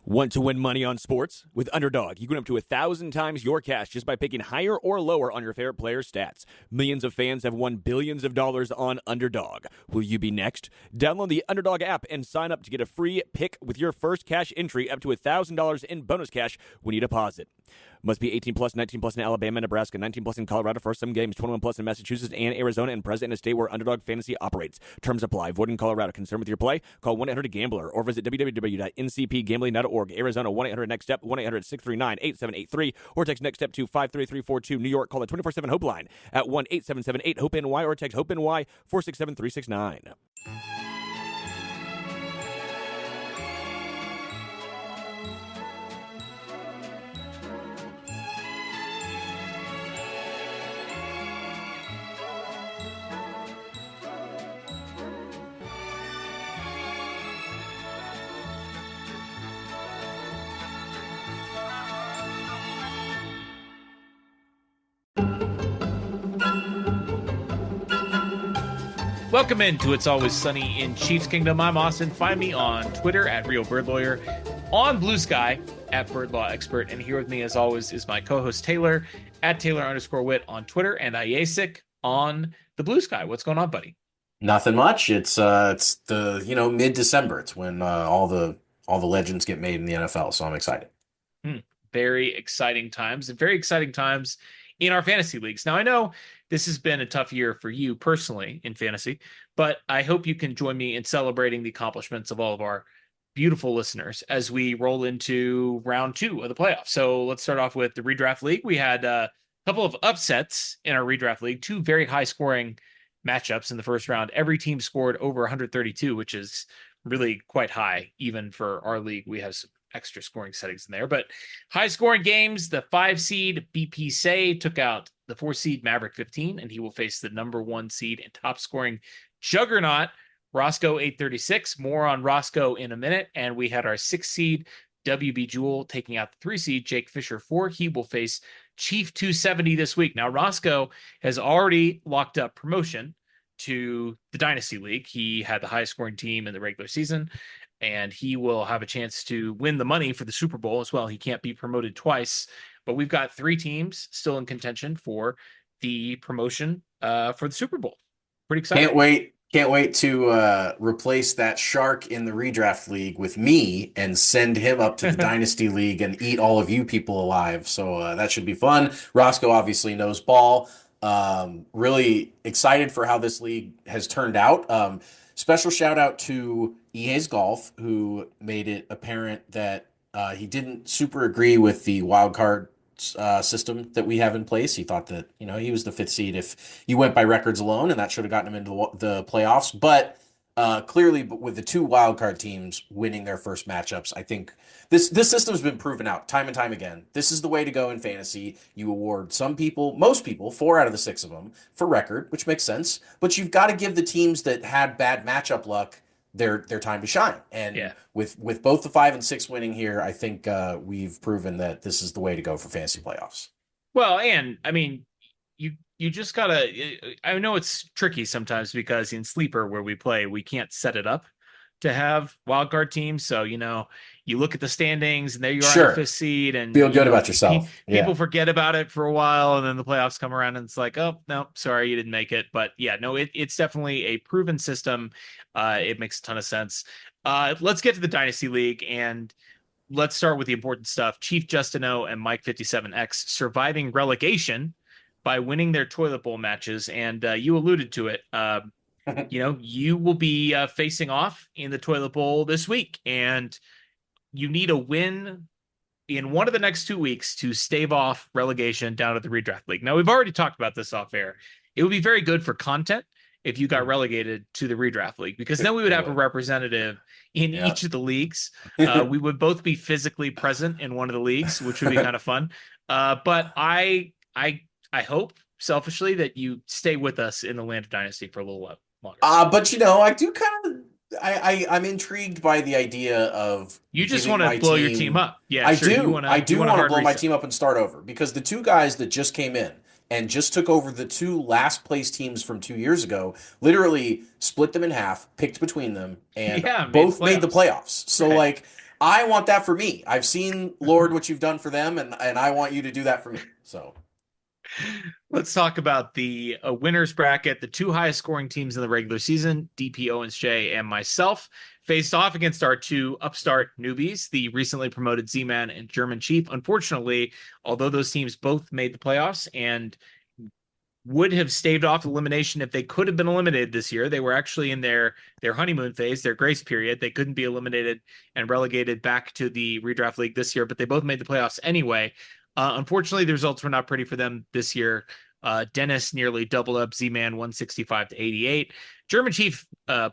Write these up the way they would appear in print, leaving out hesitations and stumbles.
Want to win money on sports? With Underdog, you can win up to 1,000 times your cash just by picking higher or lower on your favorite players' stats. Millions of fans have won billions of dollars on Underdog. Will you be next? Download the Underdog app and sign up to get a free pick with your first cash entry up to $1,000 in bonus cash when you deposit. Must be 18 plus, 19 plus in Alabama, Nebraska, 19 plus in Colorado for some games, 21 plus in Massachusetts and Arizona, and present in a state where Underdog Fantasy operates. Terms apply. Void in Colorado. Concerned with your play? Call 1-800-GAMBLER or visit www.ncpgambling.org. Arizona, 1-800-NEXT-STEP, 1-800-639-8783, or text NEXT STEP to 53342. New York, call the 24/7 HOPE line at 1-877-8-HOPE-NY or text HOPE-NY 467-369. Welcome into It's Always Sunny in Chiefs Kingdom. I'm Austin. Find me on Twitter at Real Bird Lawyer, on Blue Sky at Bird Law Expert, and here with me, as always, is my co-host Taylor at Taylor_Wit on Twitter, and Iasik on the Blue Sky. What's going on, buddy? Nothing much. It's the mid-December. It's when all the legends get made in the NFL. So I'm excited. Very exciting times, and very exciting times in our fantasy leagues. Now, I know this has been a tough year for you personally in fantasy, but I hope you can join me in celebrating the accomplishments of all of our beautiful listeners as we roll into round 2 of the playoffs. So let's start off with the redraft league. We had a couple of upsets in our redraft league, 2 very high scoring matchups in the first round. Every team scored over 132, which is really quite high. Even for our league, we have some extra scoring settings in there, but high scoring games. The 5 seed BP Say took out the 4 seed Maverick 15, and he will face the number 1 seed and top scoring juggernaut Roscoe 836. More on Roscoe in a minute. And we had our 6 seed WB Jewel taking out the 3 seed Jake Fisher 4. He will face Chief 270 this week. Now, Roscoe has already locked up promotion to the Dynasty League. He had the highest scoring team in the regular season, and he will have a chance to win the money for the Super Bowl as well. He can't be promoted twice, but we've got 3 teams still in contention for the promotion for the Super Bowl. Pretty excited. Can't wait to replace that shark in the redraft league with me and send him up to the Dynasty League and eat all of you people alive. So that should be fun. Roscoe obviously knows ball. Really excited for how this league has turned out. Special shout out to EA's Golf, who made it apparent that he didn't super agree with the wild card system that we have in place. He thought that, he was the 5th seed if you went by records alone, and that should have gotten him into the playoffs. But clearly, with the 2 wild card teams winning their first matchups, I think this system's been proven out time and time again. This is the way to go in fantasy. You award most people, 4 out of the 6 of them for record, which makes sense. But you've got to give the teams that had bad matchup luck their time to shine. And with both the 5 and 6 winning here, I think we've proven that this is the way to go for fantasy playoffs. Well, and I mean, you just gotta, I know it's tricky sometimes because in Sleeper where we play, we can't set it up to have wildcard teams. So, you look at the standings and there you are on the 5th seed and feel good about yourself. People forget about it for a while, and then the playoffs come around and it's like, oh, no, sorry, you didn't make it. But yeah, no, it's definitely a proven system. It makes a ton of sense. Let's get to the Dynasty League, and let's start with the important stuff. Chief Justino and Mike 57X surviving relegation by winning their toilet bowl matches. And you alluded to it. You will be facing off in the toilet bowl this week, and you need a win in one of the next 2 weeks to stave off relegation down at the redraft league. Now, we've already talked about this off air. It would be very good for content if you got relegated to the redraft league, because then we would have a representative in each of the leagues. We would both be physically present in one of the leagues, which would be kind of fun. But I hope selfishly that you stay with us in the land of Dynasty for a little while longer. But I do kind of, I'm intrigued by the idea of you just want to blow your team up. Yeah, I sure. do. I do want to blow my team up and start over, because the 2 guys that just came in and just took over the 2 last place teams from 2 years ago, literally split them in half, picked between them, and both made the playoffs. So I want that for me. I've seen, Lord, what you've done for them, and I want you to do that for me. So Let's talk about the winners bracket. The two highest scoring teams in the regular season, DP Owens J and myself, faced off against our two upstart newbies, the recently promoted Z-Man and German Chief. Unfortunately, although those teams both made the playoffs and would have staved off elimination if they could have been eliminated this year. They were actually in their honeymoon phase, their grace period. They couldn't be eliminated and relegated back to the redraft league this year, but they both made the playoffs anyway. Unfortunately, the results were not pretty for them this year. Dennis nearly doubled up Z-Man 165 to 88. German Chief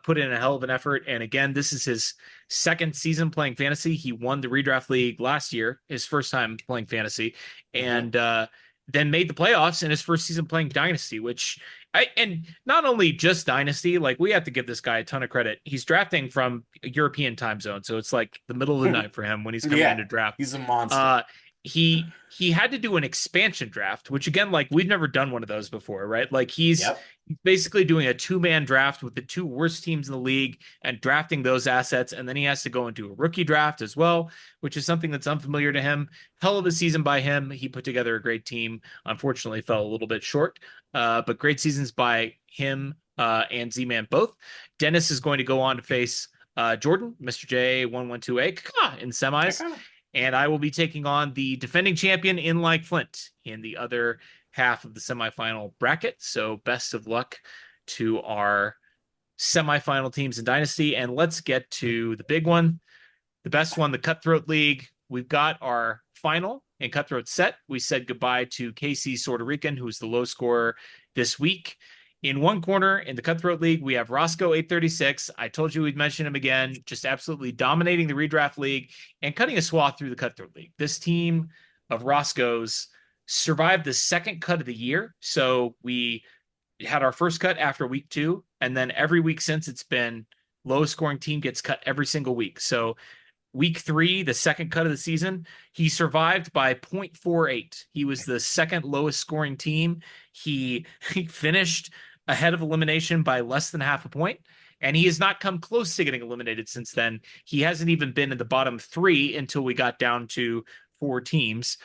put in a hell of an effort. And again, this is his second season playing fantasy. He won the redraft league last year, his first time playing fantasy. And then made the playoffs in his first season playing Dynasty, and not only just Dynasty, like we have to give this guy a ton of credit. He's drafting from a European time zone, so it's like the middle of the night for him when he's coming in to draft. He's a monster. He had to do an expansion draft, which again, like we've never done one of those before, right? Like he's basically doing a two-man draft with the two worst teams in the league and drafting those assets, and then he has to go into a rookie draft as well, which is something that's unfamiliar to him. Hell of a season by him. He put together a great team. Unfortunately, fell a little bit short, but great seasons by him and Z-Man both. Dennis is going to go on to face Jordan, Mr. J112A in semis. And I will be taking on the defending champion in Like Flint in the other half of the semifinal bracket. So best of luck to our semifinal teams in Dynasty. And let's get to the big one, the best one, the Cutthroat League. We've got our final in Cutthroat set. We said goodbye to KC Puerto Rican, who's the low scorer this week. In one corner in the Cutthroat League, we have Roscoe 836. I told you we'd mention him again, just absolutely dominating the redraft league and cutting a swath through the Cutthroat League. This team of Roscoe's survived the second cut of the year. So we had our first cut after week 2, and then every week since, it's been lowest scoring team gets cut every single week. So week 3, the second cut of the season, he survived by 0.48. He was the second lowest scoring team. He finished ahead of elimination by less than half a point, and he has not come close to getting eliminated since then. He hasn't even been in the bottom 3 until we got down to 4 teams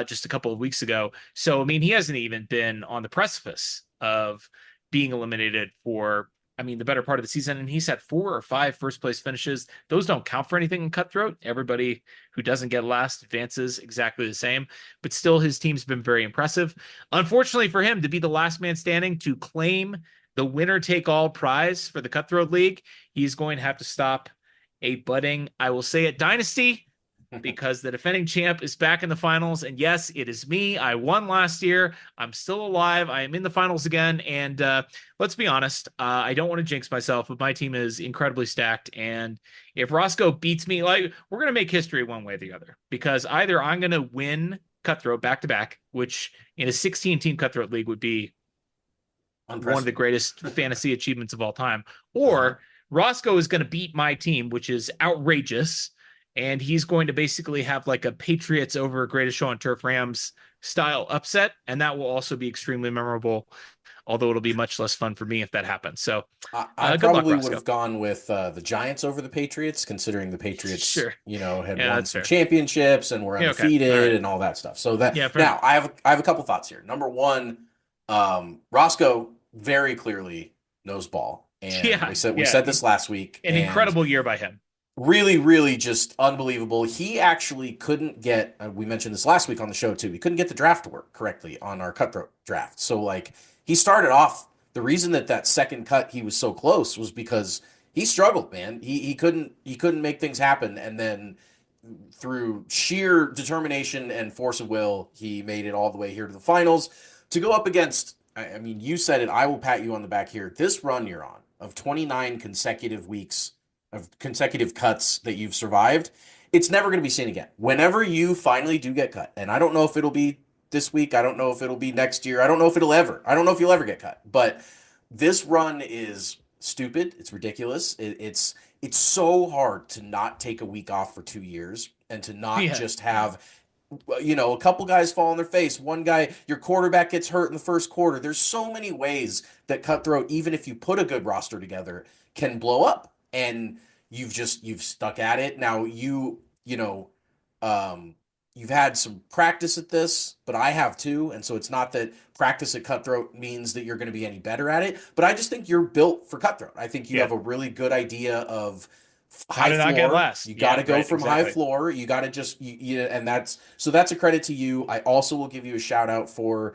just a couple of weeks ago. So, I mean, he hasn't even been on the precipice of being eliminated for, the better part of the season, and he's had 4 or 5 first place finishes. Those don't count for anything in Cutthroat. Everybody who doesn't get last advances exactly the same, but still his team's been very impressive. Unfortunately for him, to be the last man standing to claim the winner take all prize for the Cutthroat League, he's going to have to stop a budding, I will say it, Dynasty, because the defending champ is back in the finals. And yes, it is me. I won last year. I'm still alive. I am in the finals again. And let's be honest, I don't want to jinx myself, but my team is incredibly stacked. And if Roscoe beats me, like, we're going to make history one way or the other, because either I'm going to win Cutthroat back to back, which in a 16-team Cutthroat League would be one of the greatest fantasy achievements of all time, or Roscoe is going to beat my team, which is outrageous. And he's going to basically have like a Patriots over Greatest Show on Turf Rams style upset. And that will also be extremely memorable, although it'll be much less fun for me if that happens. So I probably would have gone with the Giants over the Patriots, considering the Patriots, had won some championships and were undefeated and all that stuff. So that now I have a couple thoughts here. Number one, Roscoe very clearly knows ball. And we said this last week. An incredible year by him. Really, really just unbelievable. He actually couldn't get, we mentioned this last week on the show too, he couldn't get the draft to work correctly on our Cutthroat draft. So like he started off, the reason that second cut he was so close was because he struggled, man. He couldn't make things happen. And then through sheer determination and force of will, he made it all the way here to the finals to go up against, you said it, I will pat you on the back here. This run you're on of 29 consecutive weeks of consecutive cuts that you've survived, it's never going to be seen again. Whenever you finally do get cut, and I don't know if it'll be this week, I don't know if it'll be next year, I don't know if you'll ever get cut, but this run is stupid, it's ridiculous, it's so hard to not take a week off for 2 years and to not just have a couple guys fall on their face, one guy, your quarterback gets hurt in the first quarter. There's so many ways that Cutthroat, even if you put a good roster together, can blow up. And you've stuck at it. Now you know, you've had some practice at this, but I have too. And so it's not that practice at Cutthroat means that you're going to be any better at it, but I just think you're built for Cutthroat. I think you Yeah. have a really good idea of How high to not get floor. last. You got Yeah, to go right, from high exactly. floor. You got to just, and that's a credit to you. I also will give you a shout out for,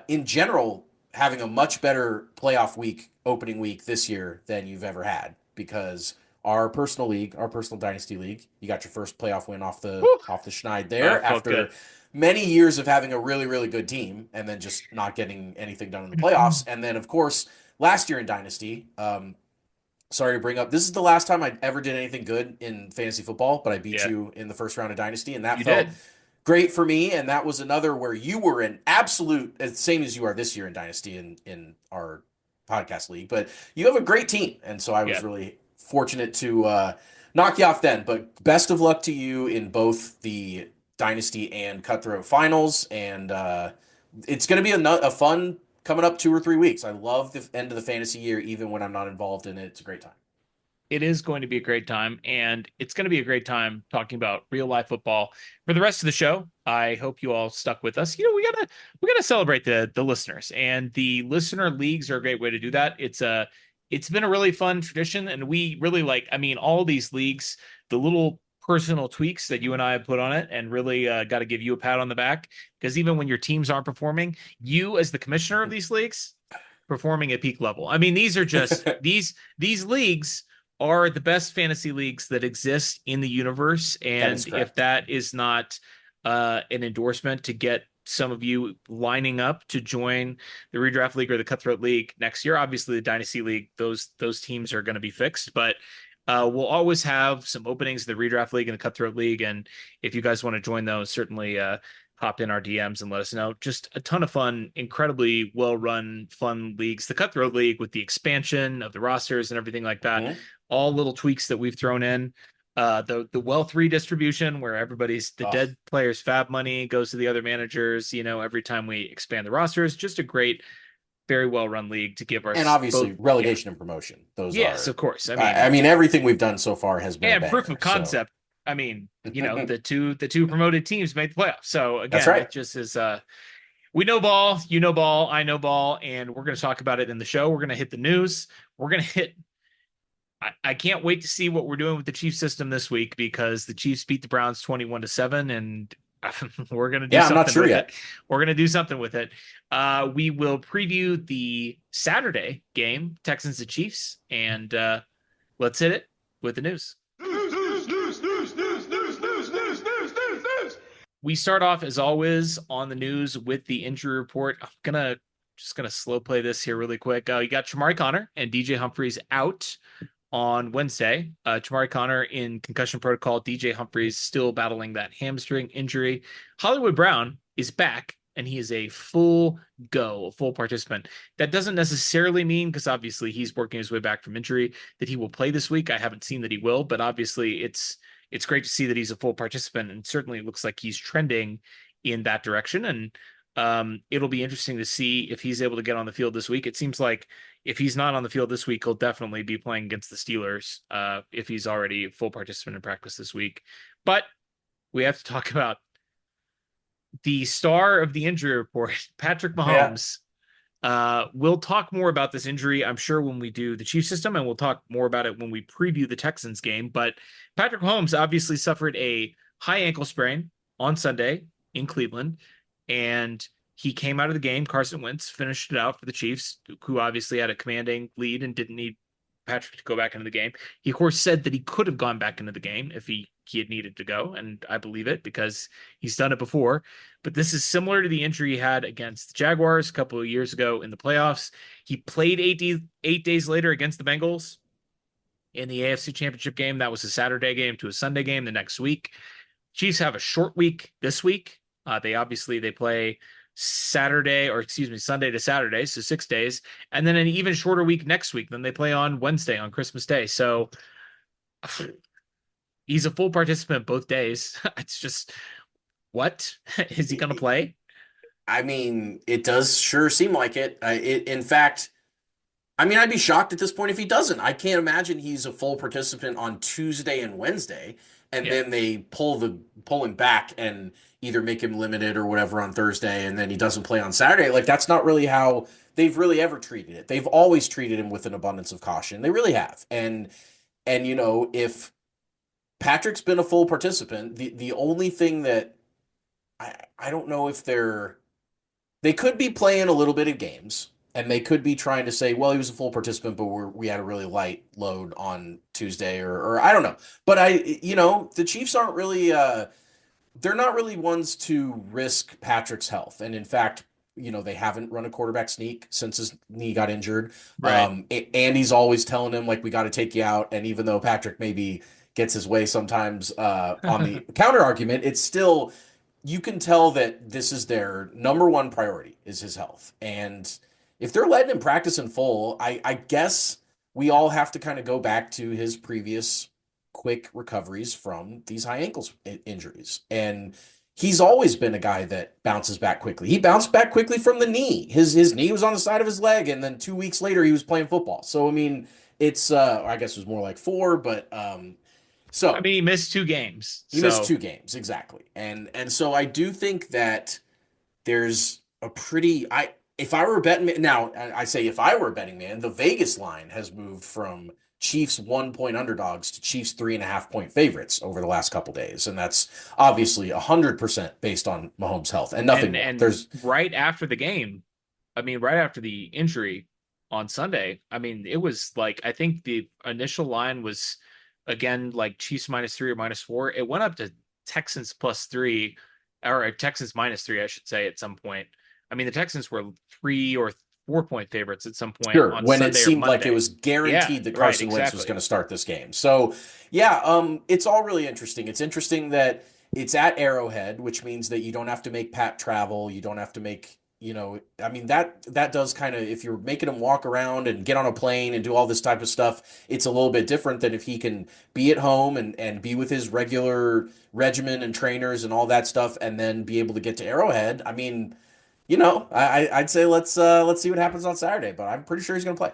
in general, having a much better playoff week, opening week this year than you've ever had, because our personal league, our personal dynasty league, you got your first playoff win Whew. off the schneid there Felt good. after many years of having a really, really good team and then just not getting anything done in the playoffs. And then, of course, last year in dynasty, sorry to bring up, this is the last time I ever did anything good in fantasy football, but I beat Yeah, you in the first round of dynasty, and that you felt did. great for me. And that was another where you were an absolute, same as you are this year in dynasty in our podcast league, but you have a great team, and so I was Yeah. really fortunate to knock you off then. But best of luck to you in both the dynasty and cutthroat finals, and it's going to be a fun coming up 2 or 3 weeks. I love the end of the fantasy year, even when I'm not involved in it. It's a great time. It is going to be a great time, and it's going to be a great time talking about real life football for the rest of the show. I hope you all stuck with us. We gotta celebrate the listeners, and the listener leagues are a great way to do that. It's been a really fun tradition, and we really like. I mean, all these leagues, the little personal tweaks that you and I have put on it, and really got to give you a pat on the back, because even when your teams aren't performing, you as the commissioner of these leagues performing at peak level. I mean, these are just these leagues are the best fantasy leagues that exist in the universe. That is And if correct. that is not an endorsement to get some of you lining up to join the redraft league or the cutthroat league next year, obviously the dynasty league, those teams are going to be fixed, but we'll always have some openings in the redraft league and the cutthroat league. And if you guys want to join those, certainly hop in our DMs and let us know. Just a ton of fun, incredibly well-run, fun leagues. The Cutthroat League with the expansion of the rosters and everything like that, Mhm. all little tweaks that we've thrown in. The wealth redistribution where everybody's the Oh, dead players' fab money goes to the other managers. Every time we expand the rosters, just a great, very well-run league to give and us both. obviously Yeah, relegation and promotion. Those yes, are, of course. I I mean, mean, everything we've done so far has been a and proof banger. of So concept. I mean, the two promoted teams made the playoffs. So that's again, right. it just is we know ball, you know ball, I know ball, and we're going to talk about it in the show. We're going to hit the news. We're going to hit. I can't wait to see what we're doing with the Chiefs system this week, because the Chiefs beat the Browns 21-7, and we're going to do Yeah, I'm not something sure with it. yet. We're going to do something with it. We will preview the Saturday game, Texans and Chiefs, and let's hit it with the news. We start off as always on the news with the injury report. I'm just gonna slow play this here really quick. You got Chamari Connor and DJ Humphries out on Wednesday. Chamari Connor in concussion protocol. DJ Humphries still battling that hamstring injury. Hollywood Brown is back, and he is a full participant. That doesn't necessarily mean, because obviously he's working his way back from injury, that he will play this week. I haven't seen that he will, but obviously it's great to see that he's a full participant, and certainly it looks like he's trending in that direction. And it'll be interesting to see if he's able to get on the field this week. It seems like if he's not on the field this week, he'll definitely be playing against the Steelers if he's already a full participant in practice this week. But we have to talk about the star of the injury report, Patrick Yeah. Mahomes. We'll talk more about this injury, I'm sure, when we do the Chiefs system, and we'll talk more about it when we preview the Texans game. But Patrick Mahomes obviously suffered a high ankle sprain on Sunday in Cleveland, and he came out of the game. Carson Wentz finished it out for the Chiefs, who obviously had a commanding lead and didn't need Patrick to go back into the game. He, of course, said that he could have gone back into the game if he had needed to go, and I believe it because he's done it before. But this is similar to the injury he had against the Jaguars a couple of years ago in the playoffs. He played 8 days later against the Bengals in the AFC Championship game. That was a Saturday game to a Sunday game the next week. Chiefs have a short week this week. They play Sunday to Saturday, so 6 days, and then an even shorter week next week. Then they play on Wednesday, on Christmas Day. So he's a full participant both days. It's just, what is he going to play? I mean, it does sure seem like it. In fact, I mean, I'd be shocked at this point if he doesn't. I can't imagine he's a full participant on Tuesday and Wednesday, and Yeah. then they pull him back and either make him limited or whatever on Thursday, and then he doesn't play on Saturday. Like that's not really how they've really ever treated it. They've always treated him with an abundance of caution. They really have. And if Patrick's been a full participant, the only thing that I don't know if they could be playing a little bit of games, and they could be trying to say, well, he was a full participant, but we had a really light load on Tuesday, or I don't know. But the Chiefs aren't really, they're not really ones to risk Patrick's health. And in fact, they haven't run a quarterback sneak since his knee got injured. Right. Andy's always telling him, like, we got to take you out. And even though Patrick maybe gets his way sometimes on the counter argument, it's still you can tell that this is their number one priority is his health. And if they're letting him practice in full, I guess we all have to kind of go back to his previous quick recoveries from these high ankles injuries. And he's always been a guy that bounces back quickly. He bounced back quickly from the knee. His knee was on the side of his leg, and then 2 weeks later he was playing football. So I mean, it's I guess it was more like four, but I mean, he missed 2 games. he missed 2 games, exactly. And so I do think that there's a pretty if I were a betting man now, I say if I were a betting man, the Vegas line has moved from Chiefs 1 point underdogs to Chiefs 3.5 point favorites over the last couple days. And that's obviously 100% based on Mahomes' health and nothing more. And There's right after the game, I mean, right after the injury on Sunday, I mean, it was like, I think the initial line was again like Chiefs -3 or -4. It went up to Texans +3 or Texans -3, I should say, at some point. I mean, the Texans were 3 or 4 point favorites at some point sure on when Sunday it seemed or like it Monday. was guaranteed that Right, Carson Wentz was exactly. going to start this game. So yeah, it's all really interesting. It's interesting that it's at Arrowhead, which means that you don't have to make Pat travel. You don't have to make, I mean that does kind of if you're making him walk around and get on a plane and do all this type of stuff, it's a little bit different than if he can be at home and be with his regular regimen and trainers and all that stuff, and then be able to get to Arrowhead. I mean, I'd say let's see what happens on Saturday, but I'm pretty sure he's going to play.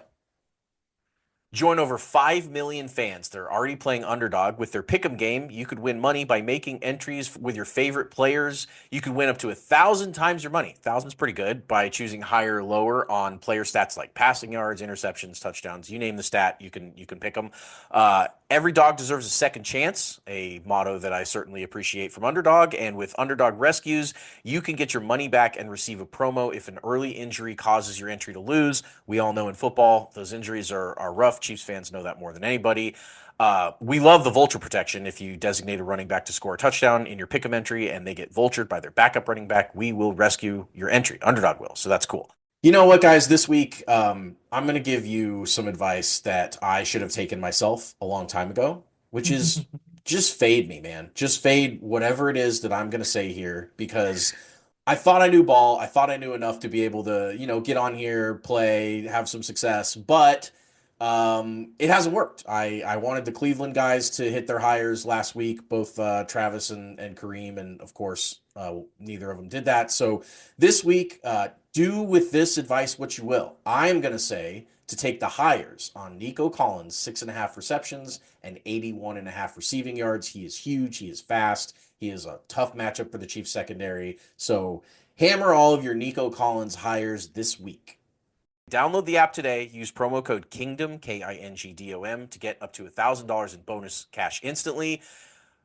Join over 5 million fans. They're already playing Underdog with their Pick'em game. You could win money by making entries with your favorite players. You could win up to 1,000 times your money. 1,000's pretty good by choosing higher or lower on player stats like passing yards, interceptions, touchdowns. You name the stat, you can pick them. Every dog deserves a second chance, a motto that I certainly appreciate from Underdog. And with Underdog Rescues, you can get your money back and receive a promo if an early injury causes your entry to lose. We all know in football, those injuries are rough. Chiefs fans know that more than anybody. We love the vulture protection. If you designate a running back to score a touchdown in your pick'em entry and they get vultured by their backup running back, we will rescue your entry. Underdog will. So that's cool. You know what, guys? This week, I'm going to give you some advice that I should have taken myself a long time ago, which is just fade me, man. Just fade whatever it is that I'm going to say here because I thought I knew ball. I thought I knew enough to be able to, get on here, play, have some success, but it hasn't worked. I wanted the Cleveland guys to hit their hires last week, both Travis and Kareem, and of course, neither of them did that. So this week, do with this advice what you will. I'm going to say to take the hires on Nico Collins, 6.5 receptions and 81.5 receiving yards. He is huge. He is fast. He is a tough matchup for the Chiefs secondary. So hammer all of your Nico Collins hires this week. Download the app today. Use promo code KINGDOM, KINGDOM, to get up to $1,000 in bonus cash instantly.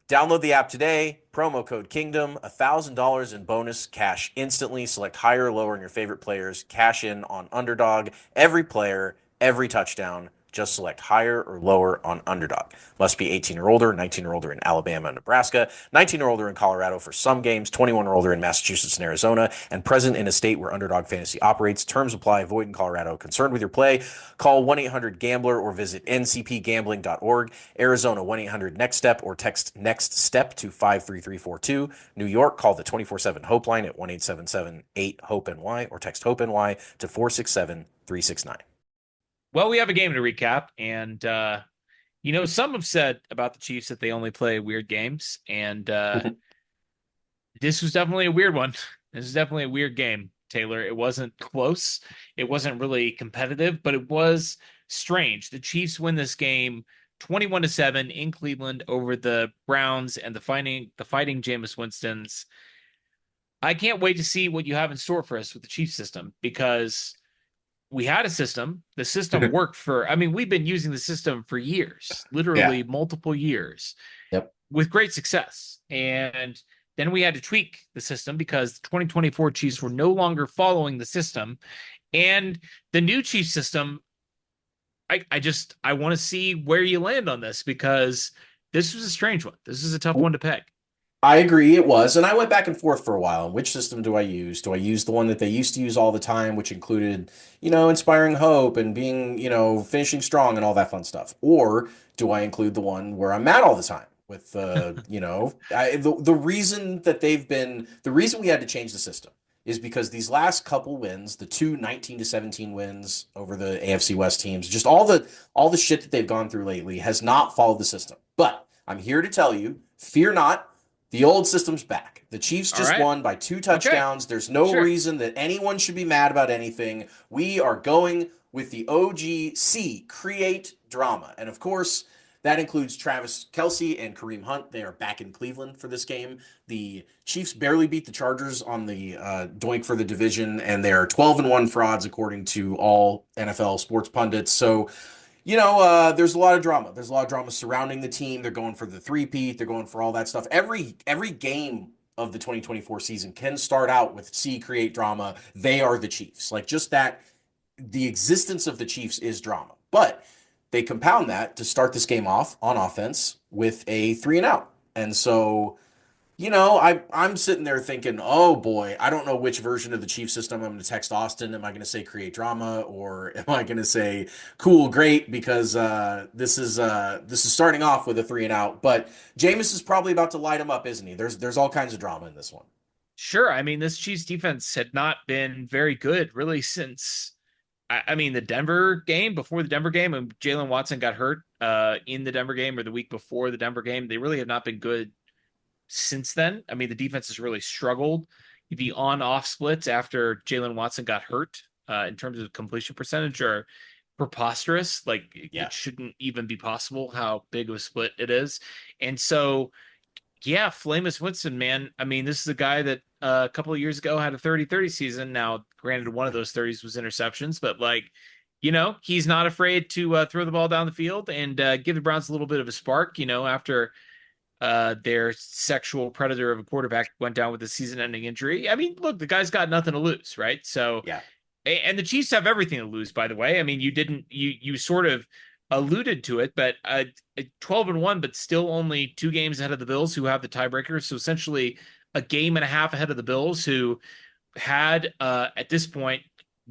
Download the app today. Promo code KINGDOM, $1,000 in bonus cash instantly. Select higher or lower on your favorite players. Cash in on Underdog. Every player, every touchdown. Just select higher or lower on Underdog. Must be 18 or older, 19 or older in Alabama and Nebraska, 19 or older in Colorado for some games, 21 or older in Massachusetts and Arizona, and present in a state where Underdog Fantasy operates. Terms apply. Void in Colorado. Concerned with your play? Call 1-800-GAMBLER or visit ncpgambling.org. Arizona, 1-800-NEXT-STEP or text NEXT STEP to 53342. New York, call the 24/7 Hope line at 1-877-8-HOPE-NY or text HOPE-NY to 467-369. Well, we have a game to recap, and some have said about the Chiefs that they only play weird games, and this was definitely a weird one. This is definitely a weird game Taylor. It wasn't close. It wasn't really competitive, but it was strange. The Chiefs win this game 21-7 in Cleveland over the Browns and the fighting Jameis Winston's. I can't wait to see what you have in store for us with the Chiefs system, because we had a system. The system worked we've been using the system for years, Yeah. literally multiple years, Yep. with great success. And then we had to tweak the system because the 2024 Chiefs were no longer following the system. And the new Chiefs system, I want to see where you land on this, because this was a strange one. This is a tough one to peg. I agree, it was. And I went back and forth for a while. Which system do I use? Do I use the one that they used to use all the time, which included, inspiring hope and being, finishing strong and all that fun stuff? Or do I include the one where I'm mad all the time with, the reason that the reason we had to change the system is because these last couple wins, the two 19-17 wins over the AFC West teams, just all the shit that they've gone through lately has not followed the system. But I'm here to tell you, fear not. The old system's back. The Chiefs just won by 2 touchdowns. Okay. There's no reason that anyone should be mad about anything. We are going with the OGC, create drama. And of course, that includes Travis Kelce and Kareem Hunt. They are back in Cleveland for this game. The Chiefs barely beat the Chargers on the doink for the division, and they are 12-1 frauds according to all NFL sports pundits. So, there's a lot of drama. There's a lot of drama surrounding the team. They're going for the three-peat. They're going for all that stuff. Every game of the 2024 season can start out with create drama. They are the Chiefs. Like, just that, the existence of the Chiefs is drama. But they compound that to start this game off on offense with a 3-and-out. And so, I'm sitting there thinking, oh boy, I don't know which version of the Chief system I'm going to text Austin. Am I going to say create drama, or am I going to say cool, great? Because this is starting off with a 3-and-out. But Jameis is probably about to light him up, isn't he? There's all kinds of drama in this one. Sure. I mean, this Chiefs defense had not been very good really since, the Denver game. Before the Denver game, and Jalen Watson got hurt in the Denver game, or the week before the Denver game. They really have not been good since then. I mean, the defense has really struggled. The on-off splits after Jalen Watson got hurt in terms of completion percentage are preposterous. Like, it shouldn't even be possible how big of a split it is. And so, yeah, Flamus Winston, man. I mean, this is a guy that a couple of years ago had a 30-30 season. Now, granted, one of those 30s was interceptions, but he's not afraid to throw the ball down the field and give the Browns a little bit of a spark, after their sexual predator of a quarterback went down with a season-ending injury. I mean, look, the guy's got nothing to lose, right? So, yeah. And the Chiefs have everything to lose, by the way. I mean, you sort of alluded to it, but 12-1, but still only 2 games ahead of the Bills, who have the tiebreaker. So essentially a game and a half ahead of the Bills, who had at this point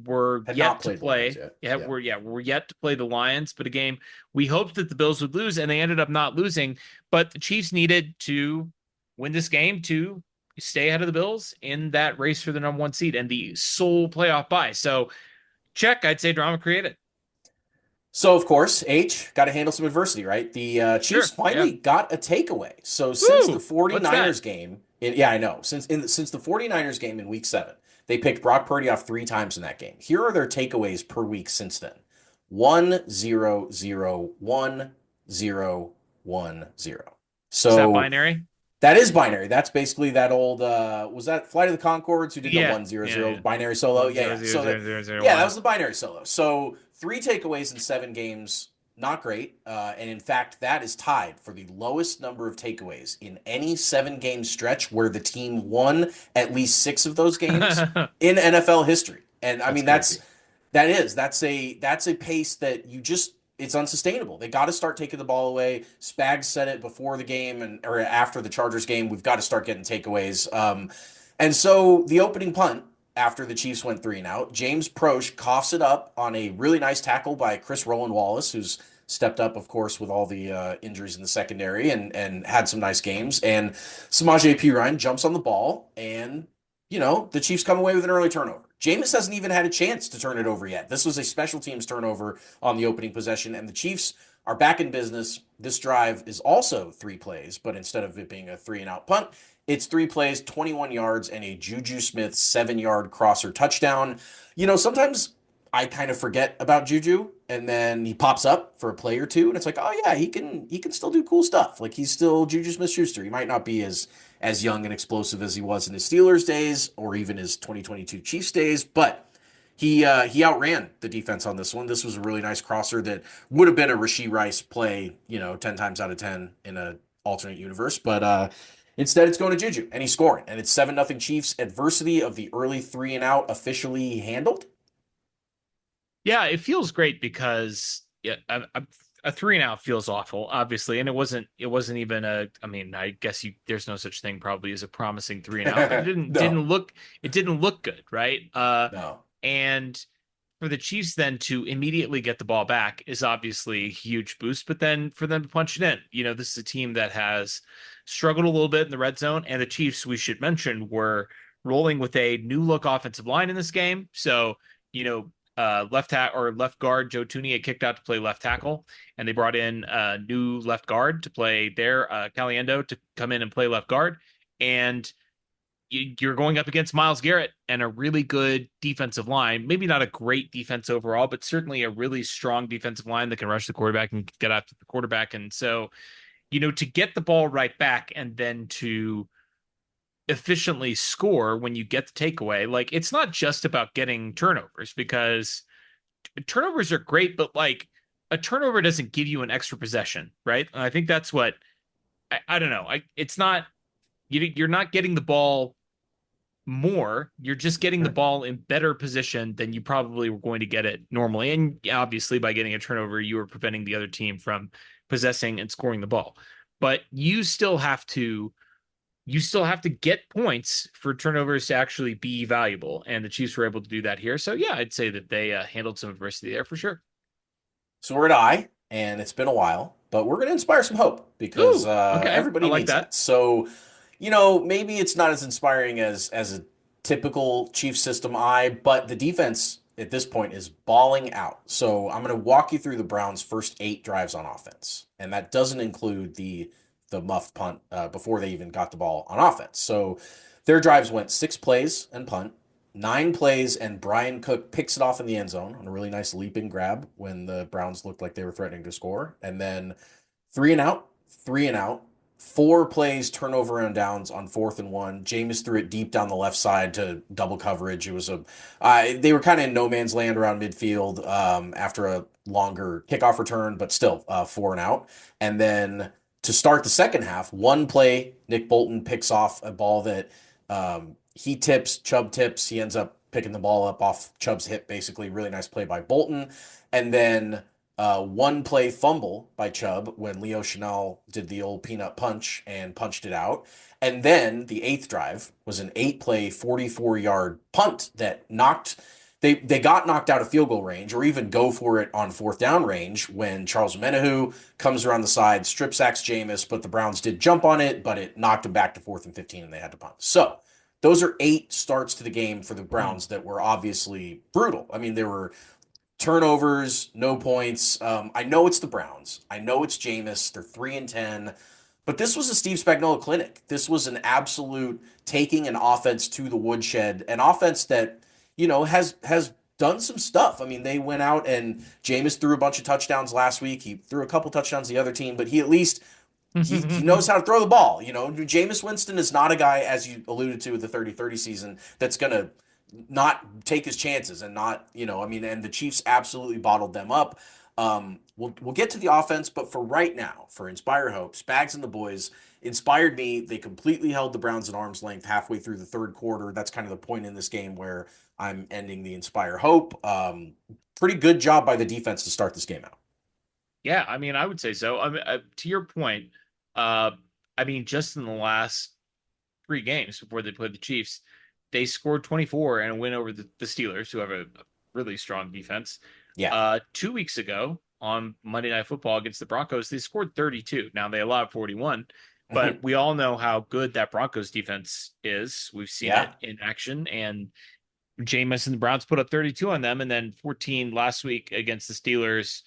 were yet to play. We're yet to play the Lions, but a game we hoped that the Bills would lose, and they ended up not losing. But the Chiefs needed to win this game to stay ahead of the Bills in that race for the number 1 seed and the sole playoff bye. So, check, I'd say drama created. So, of course, got to handle some adversity, right? The Chiefs finally got a takeaway. So, since the 49ers game, I know. Since the 49ers game in week 7, they picked Brock Purdy off 3 times in that game. Here are their takeaways per week since then. 1-0-0, 1-0-1-0. So, is that binary? That is binary. That's basically that old, was that Flight of the Conchords who did the 1-0-0 binary solo? Yeah. That was the binary solo. So 3 takeaways in 7 games, not great. And in fact, that is tied for the lowest number of takeaways in any 7-game stretch where the team won at least 6 of those games in NFL history. And I mean, that's a pace that it's unsustainable. They got to start taking the ball away. Spags said it before the game or after the Chargers game. We've got to start getting takeaways. And so the opening punt after the Chiefs went 3-and-out, James Proche coughs it up on a really nice tackle by Chris Roland Wallace, who's stepped up, of course, with all the injuries in the secondary and had some nice games. And Samaje Perine jumps on the ball, and the Chiefs come away with an early turnover. Jameis hasn't even had a chance to turn it over yet. This was a special teams turnover on the opening possession, and the Chiefs are back in business. This drive is also 3 plays, but instead of it being a 3-and-out punt, It's 3 plays, 21 yards, and a Juju Smith 7-yard crosser touchdown. Sometimes I kind of forget about Juju, and then he pops up for a play or two, and it's like, oh yeah, he can still do cool stuff. Like he's still Juju Smith-Schuster. He might not be as young and explosive as he was in his Steelers days or even his 2022 Chiefs days, but he outran the defense on this one. This was a really nice crosser that would have been a Rashee Rice play, 10 times out of 10 in a alternate universe, but instead it's going to Juju and he's scoring. And it's 7-0 Chiefs. Adversity of the early 3-and-out officially handled. Yeah, it feels great because a 3-and-out feels awful, obviously, and it wasn't even a. I mean, I guess there's no such thing probably as a promising 3-and-out, but it didn't No. didn't look it didn't look good, right? No. And for the Chiefs then to immediately get the ball back is obviously a huge boost, but then for them to punch it in, this is a team that has struggled a little bit in the red zone, and the Chiefs, we should mention, were rolling with a new look offensive line in this game. So, left guard Joe Tooney had kicked out to play left tackle, and they brought in a new left guard to play there, Caliendo to come in and play left guard. And you're going up against Myles Garrett and a really good defensive line. Maybe not a great defense overall, but certainly a really strong defensive line that can rush the quarterback and get after the quarterback. And so, to get the ball right back and then to efficiently score when you get the takeaway, like it's not just about getting turnovers, because turnovers are great, but like a turnover doesn't give you an extra possession, right? And I think that's what I don't know. It's not you're not getting the ball more. You're just getting the ball in better position than you probably were going to get it normally. And obviously, by getting a turnover, you are preventing the other team from possessing and scoring the ball. But you still have to get points for turnovers to actually be valuable, and the Chiefs were able to do that here. So yeah, I'd say that they handled some adversity there for sure. So we're at I, and it's been a while, but we're going to inspire some hope because Ooh, okay, I everybody like needs that. that. So, maybe it's not as inspiring as a typical Chief system I, but the defense at this point is balling out. So I'm going to walk you through the Browns' first 8 drives on offense, and that doesn't include the muff punt before they even got the ball on offense. So their drives went 6 plays and punt, 9 plays, and Brian Cook picks it off in the end zone on a really nice leaping grab when the Browns looked like they were threatening to score. And then 3-and-out, 3-and-out, 4 plays, turnover and downs on 4th and 1. Jameis threw it deep down the left side to double coverage. It was they were kind of in no man's land around midfield after a longer kickoff return, but still 4-and-out. And then to start the second half, 1 play, Nick Bolton picks off a ball that Chubb tips. He ends up picking the ball up off Chubb's hip, basically. Really nice play by Bolton. And then 1 play fumble by Chubb when Leo Chanel did the old peanut punch and punched it out. And then the 8th drive was an 8-play, 44-yard punt that they got knocked out of field goal range or even go for it on 4th down range when Charles Menahu comes around the side, strip sacks Jameis, but the Browns did jump on it, but it knocked him back to 4th and 15 and they had to punt. So those are 8 starts to the game for the Browns that were obviously brutal. I mean, there were turnovers, no points. I know it's the Browns. I know it's Jameis. They're 3-10. But this was a Steve Spagnuolo clinic. This was an absolute taking an offense to the woodshed, an offense that, has done some stuff. I mean, they went out and Jameis threw a bunch of touchdowns last week. He threw a couple touchdowns to the other team, but he at least he knows how to throw the ball. Jameis Winston is not a guy, as you alluded to with the 30-30 season, that's going to not take his chances and not, and the Chiefs absolutely bottled them up. We'll get to the offense, but for right now, for Inspire Hope, Spags and the boys inspired me. They completely held the Browns at arm's length halfway through the third quarter. That's kind of the point in this game where I'm ending the Inspire Hope. Pretty good job by the defense to start this game out. Yeah, I mean, I would say so. I mean, to your point, just in the last 3 games before they played the Chiefs, they scored 24 and a win over the Steelers, who have a really strong defense. Yeah. 2 weeks ago on Monday Night Football against the Broncos, they scored 32. Now they allowed 41, but we all know how good that Broncos defense is. We've seen it in action, and Jameis and the Browns put up 32 on them, and then 14 last week against the Steelers.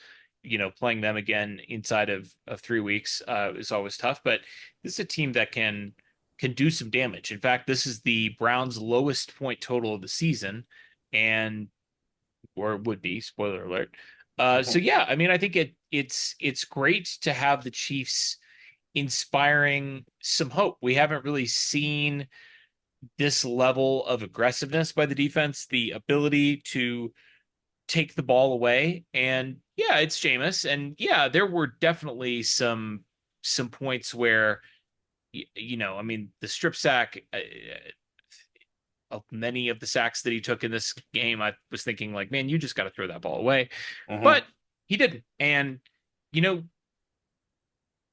Playing them again inside of 3 weeks is always tough, but this is a team that can can do some damage. In fact, this is the Browns' lowest point total of the season, and or it would be, spoiler alert. So yeah, I mean, I think it's great to have the Chiefs inspiring some hope. We haven't really seen this level of aggressiveness by the defense, the ability to take the ball away. And yeah, it's Jameis. And yeah, there were definitely some points where I mean, the strip sack, of many of the sacks that he took in this game, I was thinking like, man, you just got to throw that ball away. But he didn't. And you know,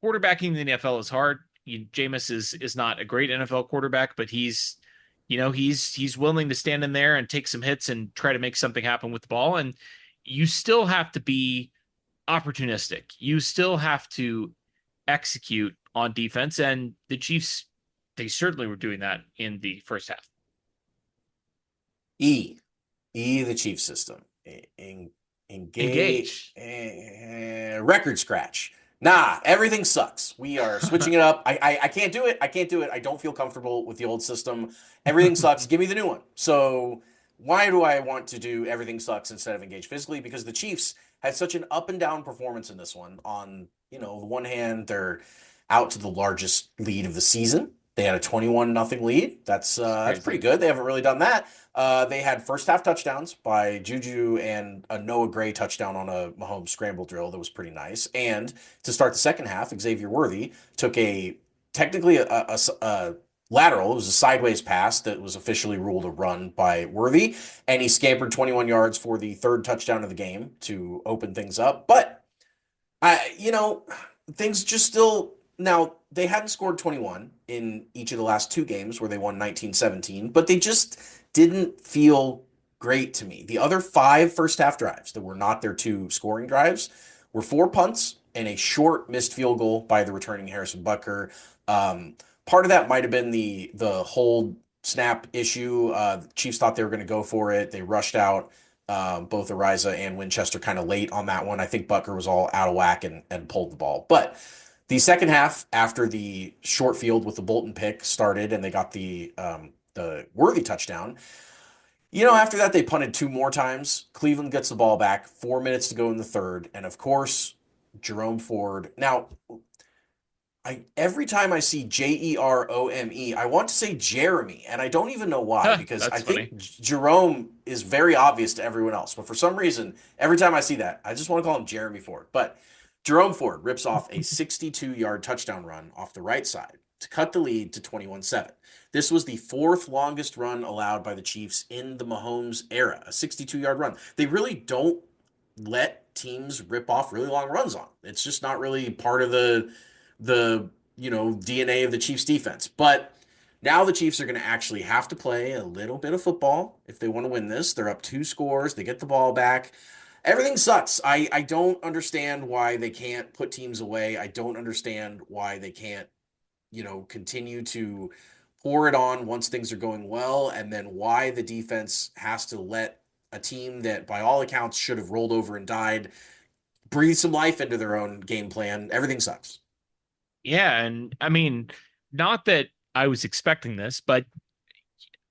quarterbacking in the NFL is hard. Jameis is not a great NFL quarterback, but he's willing to stand in there and take some hits and try to make something happen with the ball. And you still have to be opportunistic. You still have to execute on defense. And the Chiefs, they certainly were doing that in the first half. The Chief system. Engage. Record scratch. Nah, everything sucks. We are switching it up. I can't do it. I don't feel comfortable with the old system. Everything sucks. Give me the new one. So why do I want to do everything sucks instead of engage physically? Because the Chiefs had such an up and down performance in this one. On, the one hand, they're out to the largest lead of the season. They had a 21-0 lead. That's pretty good. They haven't really done that. They had first half touchdowns by Juju and a Noah Gray touchdown on a Mahomes scramble drill that was pretty nice. And to start the second half, Xavier Worthy took technically a lateral. It was a sideways pass that was officially ruled a run by Worthy, and he scampered 21 yards for the third touchdown of the game to open things up. But things just still. Now, they hadn't scored 21 in each of the last two games where they won 19-17, but they just didn't feel great to me. The other 5 first half drives that were not their 2 scoring drives were 4 punts and a short missed field goal by the returning Harrison Butker. Part of that might have been the hold snap issue. The Chiefs thought they were going to go for it. They rushed out both Ariza and Winchester kind of late on that one. I think Butker was all out of whack and pulled the ball. But the second half, after the short field with the Bolton pick started and they got the Worthy touchdown, after that they punted 2 more times. Cleveland gets the ball back, 4 minutes to go in the third, and of course, Jerome Ford. Now, every time I see Jerome, I want to say Jeremy, and I don't even know why, because I think Jerome is very obvious to everyone else. But for some reason, every time I see that, I just want to call him Jeremy Ford. But Jerome Ford rips off a 62-yard touchdown run off the right side to cut the lead to 21-7. This was the 4th longest run allowed by the Chiefs in the Mahomes era, a 62-yard run. They really don't let teams rip off really long runs on. It's just not really part of the DNA of the Chiefs defense. But now the Chiefs are going to actually have to play a little bit of football if they want to win this. They're up 2 scores. They get the ball back. Everything sucks. I don't understand why they can't put teams away. I don't understand why they can't, continue to pour it on once things are going well, and then why the defense has to let a team that, by all accounts, should have rolled over and died, breathe some life into their own game plan. Everything sucks. Yeah, and I mean, not that I was expecting this, but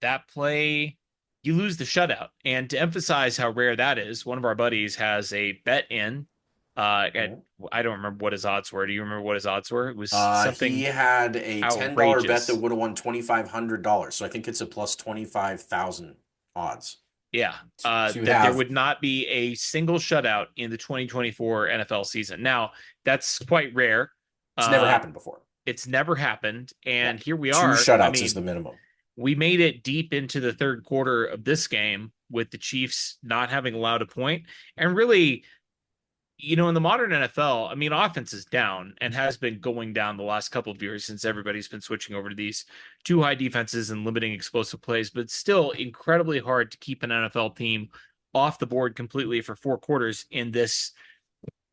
that play, you lose the shutout. And to emphasize how rare that is, one of our buddies has a bet in. I don't remember what his odds were. Do you remember what his odds were? It was something. He had a outrageous. $10 bet that would have won $2,500. So I think it's a plus 25,000 odds. Yeah, that there would not be a single shutout in the 2024 NFL season. Now, that's quite rare. It's never happened before. It's never happened, and here we 2 are. shutouts is the minimum. We made it deep into the third quarter of this game with the Chiefs not having allowed a point. And really, in the modern NFL, I mean, offense is down and has been going down the last couple of years since everybody's been switching over to these 2 high defenses and limiting explosive plays, but it's still incredibly hard to keep an NFL team off the board completely for 4 quarters in this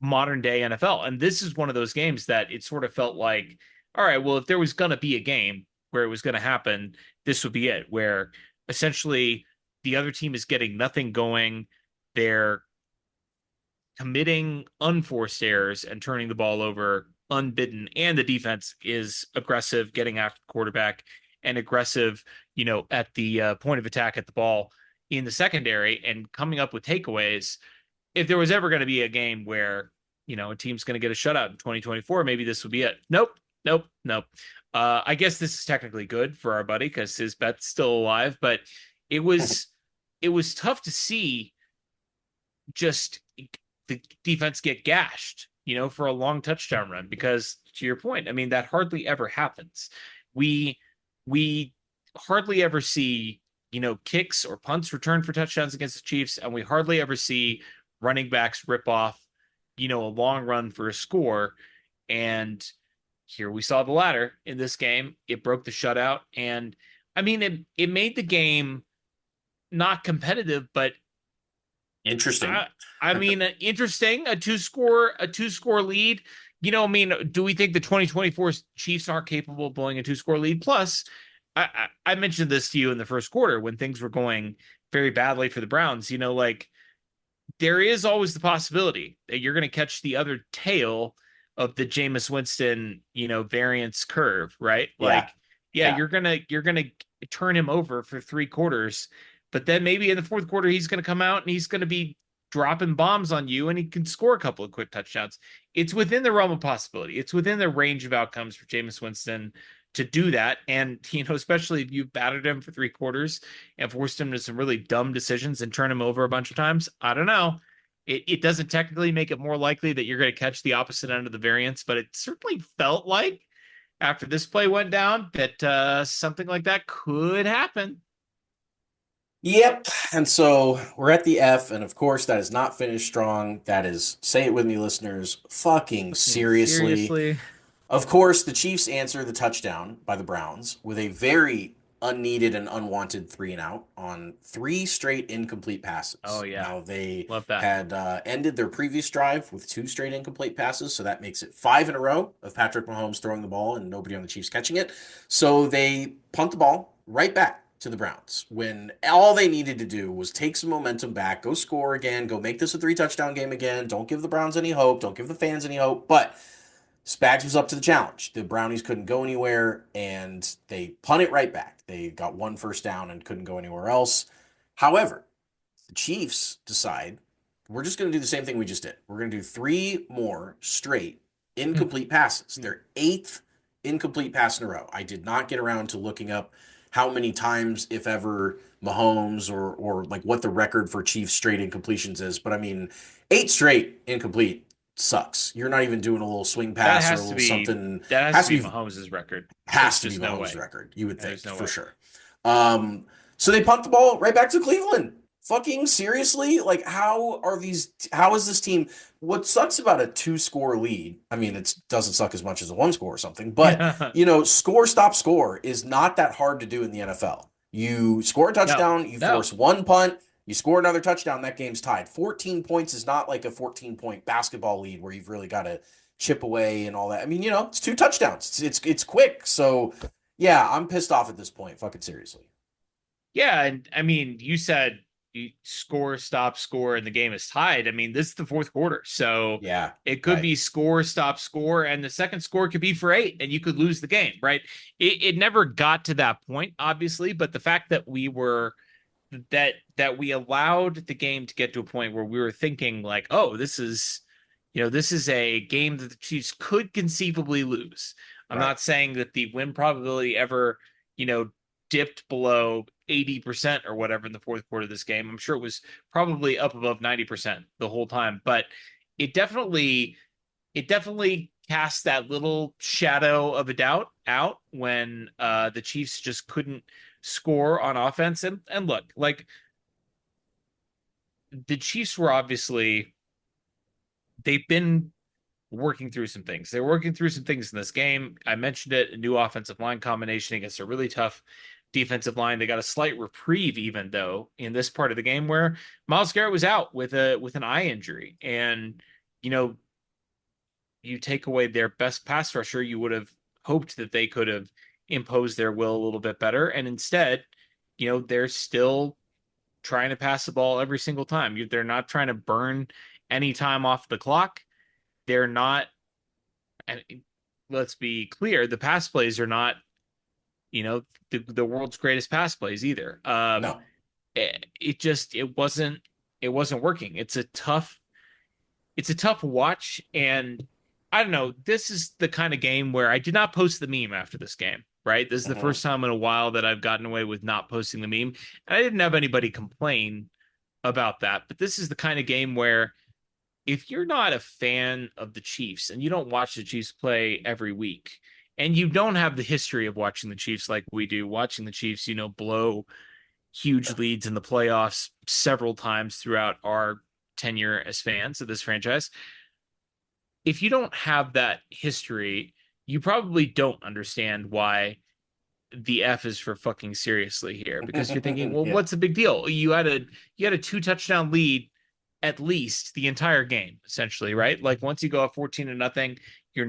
modern day NFL. And this is one of those games that it sort of felt like, all right, well, if there was going to be a game where it was going to happen, this would be it, where essentially the other team is getting nothing going. They're committing unforced errors and turning the ball over unbidden, and the defense is aggressive, getting after the quarterback and aggressive, at the point of attack at the ball in the secondary and coming up with takeaways. If there was ever going to be a game where, a team's going to get a shutout in 2024, maybe this would be it. Nope, nope, nope. I guess this is technically good for our buddy because his bet's still alive, but it was tough to see just the defense get gashed, for a long touchdown run, because to your point, I mean, that hardly ever happens. We hardly ever see, kicks or punts returned for touchdowns against the Chiefs, and we hardly ever see running backs rip off, a long run for a score. And here we saw the latter in this game. It broke the shutout, and I mean, it made the game not competitive, but Interesting. I mean, interesting. A two score lead. I mean, do we think the 2024 Chiefs aren't capable of blowing a 2-score lead? Plus, I mentioned this to you in the first quarter when things were going very badly for the Browns. Like, there is always the possibility that you're going to catch the other tail of the Jameis Winston, variance curve, right? Like, yeah. you're gonna turn him over for 3 quarters. But then maybe in the fourth quarter, he's going to come out and he's going to be dropping bombs on you and he can score a couple of quick touchdowns. It's within the realm of possibility. It's within the range of outcomes for Jameis Winston to do that. And, especially if you've battered him for 3 quarters and forced him to some really dumb decisions and turn him over a bunch of times, I don't know. It doesn't technically make it more likely that you're going to catch the opposite end of the variance, but it certainly felt like after this play went down that something like that could happen. Yep. And so we're at the F, and of course, that is not finished strong. That is, say it with me, listeners, fucking seriously. Of course, the Chiefs answer the touchdown by the Browns with a very unneeded and unwanted 3-and-out on 3 straight incomplete passes. Oh, yeah. Now, they Love that. had ended their previous drive with 2 straight incomplete passes, so that makes it 5 in a row of Patrick Mahomes throwing the ball and nobody on the Chiefs catching it. So they punt the ball right back to the Browns when all they needed to do was take some momentum back, go score again, go make this a 3-touchdown game again. Don't give the Browns any hope. Don't give the fans any hope. But Spags was up to the challenge. The Brownies couldn't go anywhere, and they punt it right back. They got 1 first down and couldn't go anywhere else. However, the Chiefs decide, we're just going to do the same thing we just did. We're going to do 3 more straight incomplete passes. Their 8th incomplete pass in a row. I did not get around to looking up how many times, if ever, Mahomes or like what the record for Chiefs straight incompletions is. But I mean, 8 straight incomplete sucks. You're not even doing a little swing pass or a little something. That has to be Mahomes' record. Has to be Mahomes' record. You would think, for sure. So they punt the ball right back to Cleveland. Fucking seriously? Like, how is this team? What sucks about a 2-score lead, I mean, it doesn't suck as much as a 1-score or something, but, score, stop, score is not that hard to do in the NFL. You score a touchdown, force 1 punt, you score another touchdown, that game's tied. 14 points is not like a 14-point basketball lead where you've really got to chip away and all that. I mean, it's 2 touchdowns. It's quick. So, yeah, I'm pissed off at this point. Fucking seriously. Yeah, and I mean, you said you score, stop, score, and the game is tied. I mean, this is the fourth quarter. So yeah, it could be score, stop, score, and the second score could be for 8, and you could lose the game, right? It never got to that point, obviously, but the fact that we allowed the game to get to a point where we were thinking like, oh, this is a game that the Chiefs could conceivably lose. I'm not saying that the win probability ever, dipped below 80% or whatever in the fourth quarter of this game. I'm sure it was probably up above 90% the whole time, but it definitely cast that little shadow of a doubt out when the Chiefs just couldn't score on offense. And look, like, the Chiefs were obviously, they've been working through some things. They're working through some things in this game. I mentioned it, a new offensive line combination against a really tough defensive line. They got a slight reprieve, even though, in this part of the game where Myles Garrett was out with an eye injury. And, you take away their best pass rusher, you would have hoped that they could have imposed their will a little bit better. And instead, they're still trying to pass the ball every single time. They're not trying to burn any time off the clock. They're not, and let's be clear, the pass plays are not, the world's greatest pass plays either. No. It wasn't working. It's a tough watch, and I don't know. This is the kind of game where I did not post the meme after this game, right? This is the first time in a while that I've gotten away with not posting the meme, and I didn't have anybody complain about that. But this is the kind of game where if you're not a fan of the Chiefs and you don't watch the Chiefs play every week, and you don't have the history of watching the Chiefs like we do, watching the Chiefs, blow huge leads in the playoffs several times throughout our tenure as fans of this franchise. If you don't have that history, you probably don't understand why the F is for fucking seriously here, because you're thinking, well, Yeah. what's the big deal? You had a 2 touchdown lead at least the entire game, essentially, right? Like once you go up 14-0, you're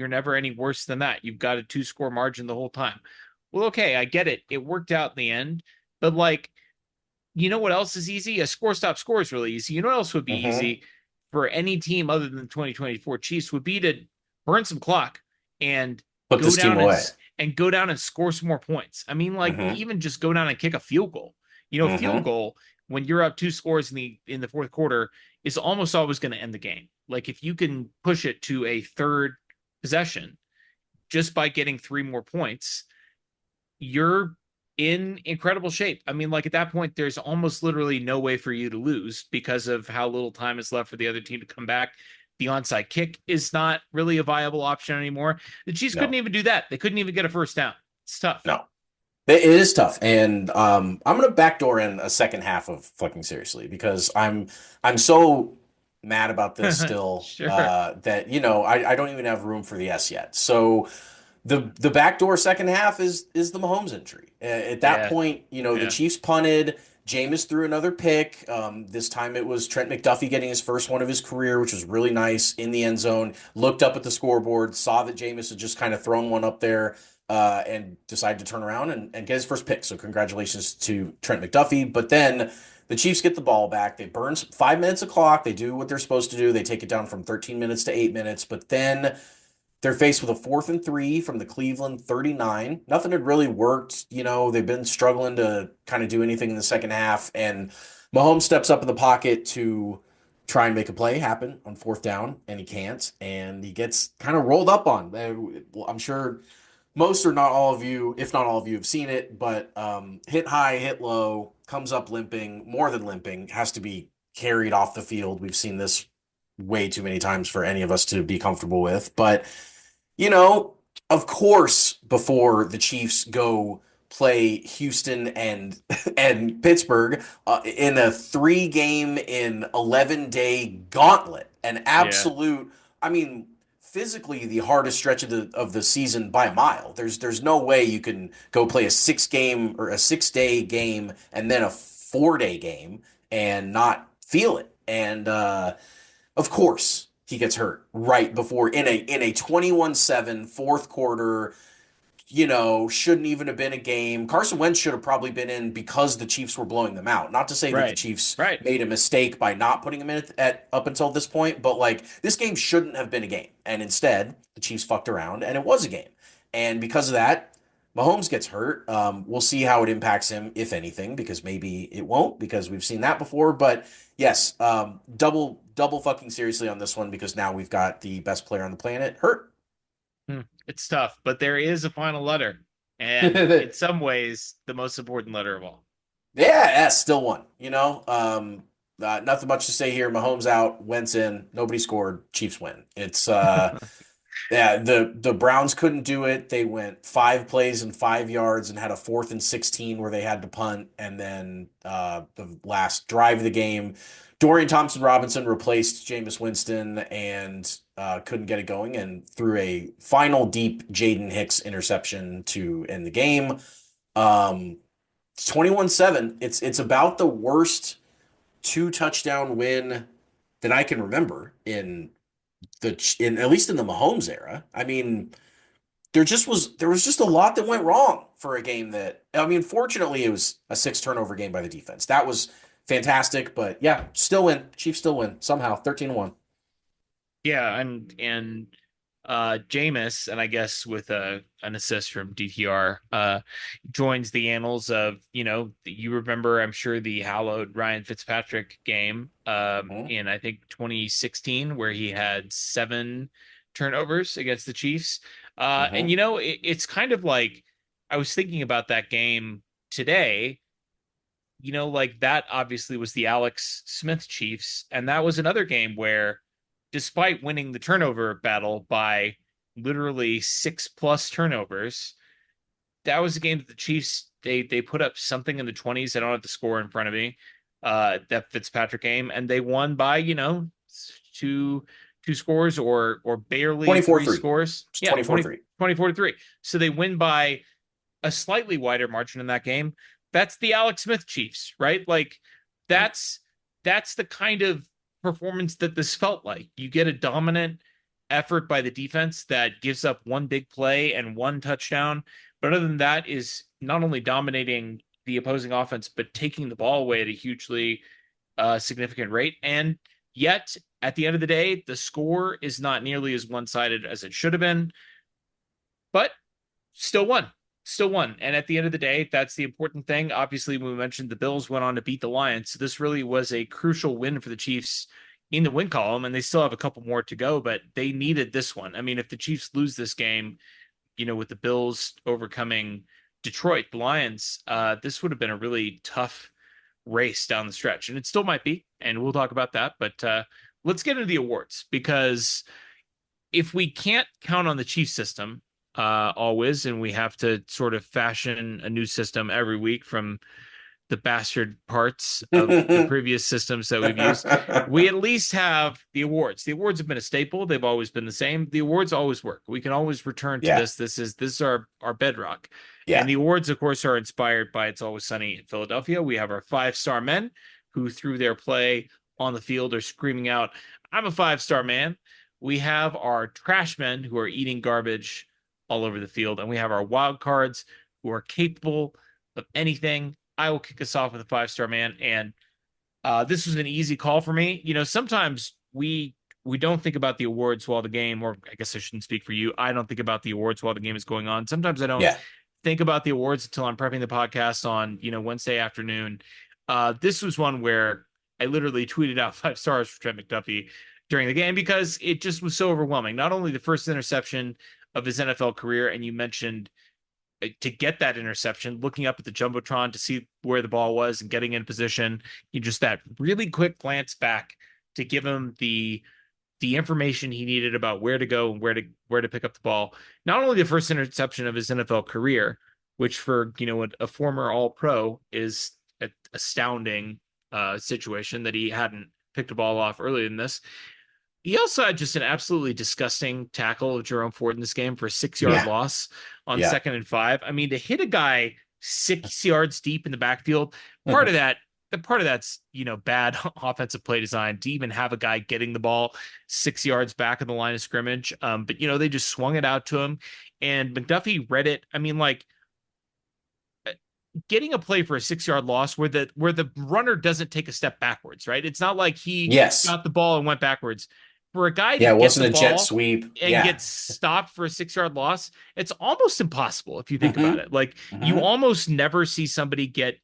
never any worse than that. You've got a 2-score margin the whole time. Well, okay, I get it. It worked out in the end, but like, you know what else is easy? A score is really easy. You know what else would be easy for any team other than the 2024 Chiefs would be to burn some clock and Put go this team down away. and go down and score some more points. I mean, like even just go down and kick a field goal. Field goal when you're up 2 scores in the fourth quarter is almost always going to end the game. Like if you can push it to a third possession just by getting 3 more points, you're in incredible shape. I mean, like at that point, there's almost literally no way for you to lose because of how little time is left for the other team to come back. The onside kick is not really a viable option anymore. The Chiefs couldn't even do that. They couldn't even get a first down. It's tough. No. It is tough, and I'm gonna backdoor in a second half of fucking seriously because I'm so mad about this still Sure. that I don't even have room for the S yet. So the backdoor second half is the Mahomes injury. At that point, the Chiefs punted. Jameis threw another pick. This time it was Trent McDuffie getting his first one of his career, which was really nice in the end zone. Looked up at the scoreboard, saw that Jameis had just kind of thrown one up there, and decided to turn around and get his first pick. So congratulations to Trent McDuffie. But then the Chiefs get the ball back. They burn 5 minutes of clock. They do what they're supposed to do. They take it down from 13 minutes to 8 minutes. But then they're faced with a 4th and 3 from the Cleveland 39. Nothing had really worked. They've been struggling to kind of do anything in the second half. And Mahomes steps up in the pocket to try and make a play happen on 4th down, and he can't. And he gets kind of rolled up on. I'm sure most or not all of you, if not all of you, have seen it, but hit high, hit low, comes up limping, more than limping, has to be carried off the field. We've seen this way too many times for any of us to be comfortable with. But, of course, before the Chiefs go play Houston and Pittsburgh in a 3-game in 11-day gauntlet, an absolute, I mean, physically the hardest stretch of the season by a mile. There's no way you can go play a 6-game or a 6-day game and then a 4-day game and not feel it. And of course he gets hurt right before in a 21-7 fourth quarter. Shouldn't even have been a game. Carson Wentz should have probably been in because the Chiefs were blowing them out. Not to say that the Chiefs made a mistake by not putting him in at up until this point, but like this game shouldn't have been a game. And instead, the Chiefs fucked around and it was a game. And because of that, Mahomes gets hurt. We'll see how it impacts him, if anything, because maybe it won't, because we've seen that before. But yes, double fucking seriously on this one, because now we've got the best player on the planet hurt. It's tough, but there is a final letter, and in some ways, the most important letter of all. Yeah, still won. Nothing much to say here. Mahomes out, Wentz in, nobody scored, Chiefs win. It's yeah, the Browns couldn't do it. They went 5 plays and 5 yards and had a 4th and 16 where they had to punt, and then the last drive of the game, Dorian Thompson-Robinson replaced Jameis Winston and couldn't get it going and threw a final deep Jaden Hicks interception to end the game. It's 21-7. It's about the worst 2-touchdown win that I can remember in at least in the Mahomes era. I mean, there was just a lot that went wrong for a game that, I mean, fortunately it was a 6-turnover game by the defense. That was fantastic, but yeah, still win. Chiefs still win somehow, 13-1. Yeah, and Jameis, and I guess with an assist from DTR, joins the annals of, you remember, I'm sure, the hallowed Ryan Fitzpatrick game Mhm. in I think 2016 where he had 7 turnovers against the Chiefs. And Mhm. it's kind of like I was thinking about that game today. Like that obviously was the Alex Smith Chiefs. And that was another game where, despite winning the turnover battle by literally 6+ turnovers, that was a game that the Chiefs, they put up something in the 20s. I don't have the score in front of me, that Fitzpatrick game, and they won by, two two scores or barely 24-3. 3 scores. It's Yeah, 24-3. 24-3. So they win by a slightly wider margin in that game. That's the Alex Smith Chiefs, right? Like that's that's the kind of performance that this felt like. You get a dominant effort by the defense that gives up one big play and one touchdown, but other than that is not only dominating the opposing offense but taking the ball away at a hugely significant rate. And yet, at the end of the day, the score is not nearly as one-sided as it should have been, but still won. Still won. And at the end of the day, that's the important thing. Obviously, when we mentioned the Bills went on to beat the Lions, so this really was a crucial win for the Chiefs in the win column, and they still have a couple more to go, but they needed this one. I mean, if the Chiefs lose this game, with the Bills overcoming Detroit, the Lions, this would have been a really tough race down the stretch, and it still might be, and we'll talk about that. But let's get into the awards, because if we can't count on the chief system always, and we have to sort of fashion a new system every week from the bastard parts of the previous systems that we've used, we at least have the awards. The awards have been a staple. They've always been the same. The awards always work. We can always return to Yeah. this. This is our bedrock. And Yeah. the awards, of course, are inspired by It's Always Sunny in Philadelphia. We have our 5-star men who, through their play on the field, are screaming out, "I'm a 5-star man." We have our trash men who are eating garbage all over the field. And we have our wild cards who are capable of anything. I will kick us off with a 5-star man. And this was an easy call for me. Sometimes we don't think about the awards while the game, or I guess I shouldn't speak for you. I don't think about the awards while the game is going on. Sometimes I don't Yeah. think about the awards until I'm prepping the podcast on, Wednesday afternoon. This was one where I literally tweeted out 5 stars for Trent McDuffie during the game because it just was so overwhelming. Not only the first interception of his NFL career, and you mentioned to get that interception, looking up at the Jumbotron to see where the ball was and getting in position, just that really quick glance back to give him the information he needed about where to go and where to pick up the ball. Not only the first interception of his NFL career, which for a former All Pro is an astounding situation that he hadn't picked a ball off earlier in this. He also had just an absolutely disgusting tackle of Jerome Ford in this game for a 6-yard Yeah. loss on Yeah. 2nd and 5. I mean, to hit a guy 6 yards deep in the backfield, part of that, part of that's bad offensive play design to even have a guy getting the ball 6 yards back in the line of scrimmage. But they just swung it out to him, and McDuffie read it. I mean, like, getting a play for a 6-yard loss where the runner doesn't take a step backwards, right? It's not like he Yes. got the ball and went backwards. For a guy to Yeah, it get the wasn't a jet ball sweep. and Yeah. get stopped for a 6-yard loss, it's almost impossible if you think about Hmm. it. Like, you Hmm. almost never see somebody get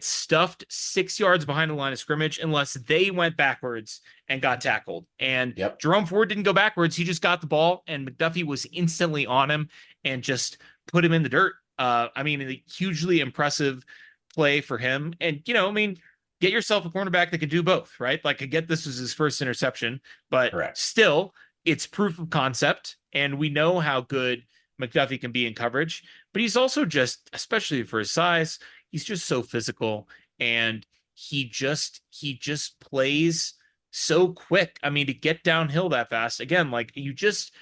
stuffed 6 yards behind the line of scrimmage unless they went backwards and got tackled. And Yep. Jerome Ford didn't go backwards. He just got the ball, and McDuffie was instantly on him and just put him in the dirt. I mean, a hugely impressive play for him. And, I mean, get yourself a cornerback that can do both, right? Like, I get this was his first interception, but Correct. still, it's proof of concept. And we know how good McDuffie can be in coverage, but he's also just, especially for his size, he's just so physical, and he just plays so quick. I mean, to get downhill that fast, again, like you just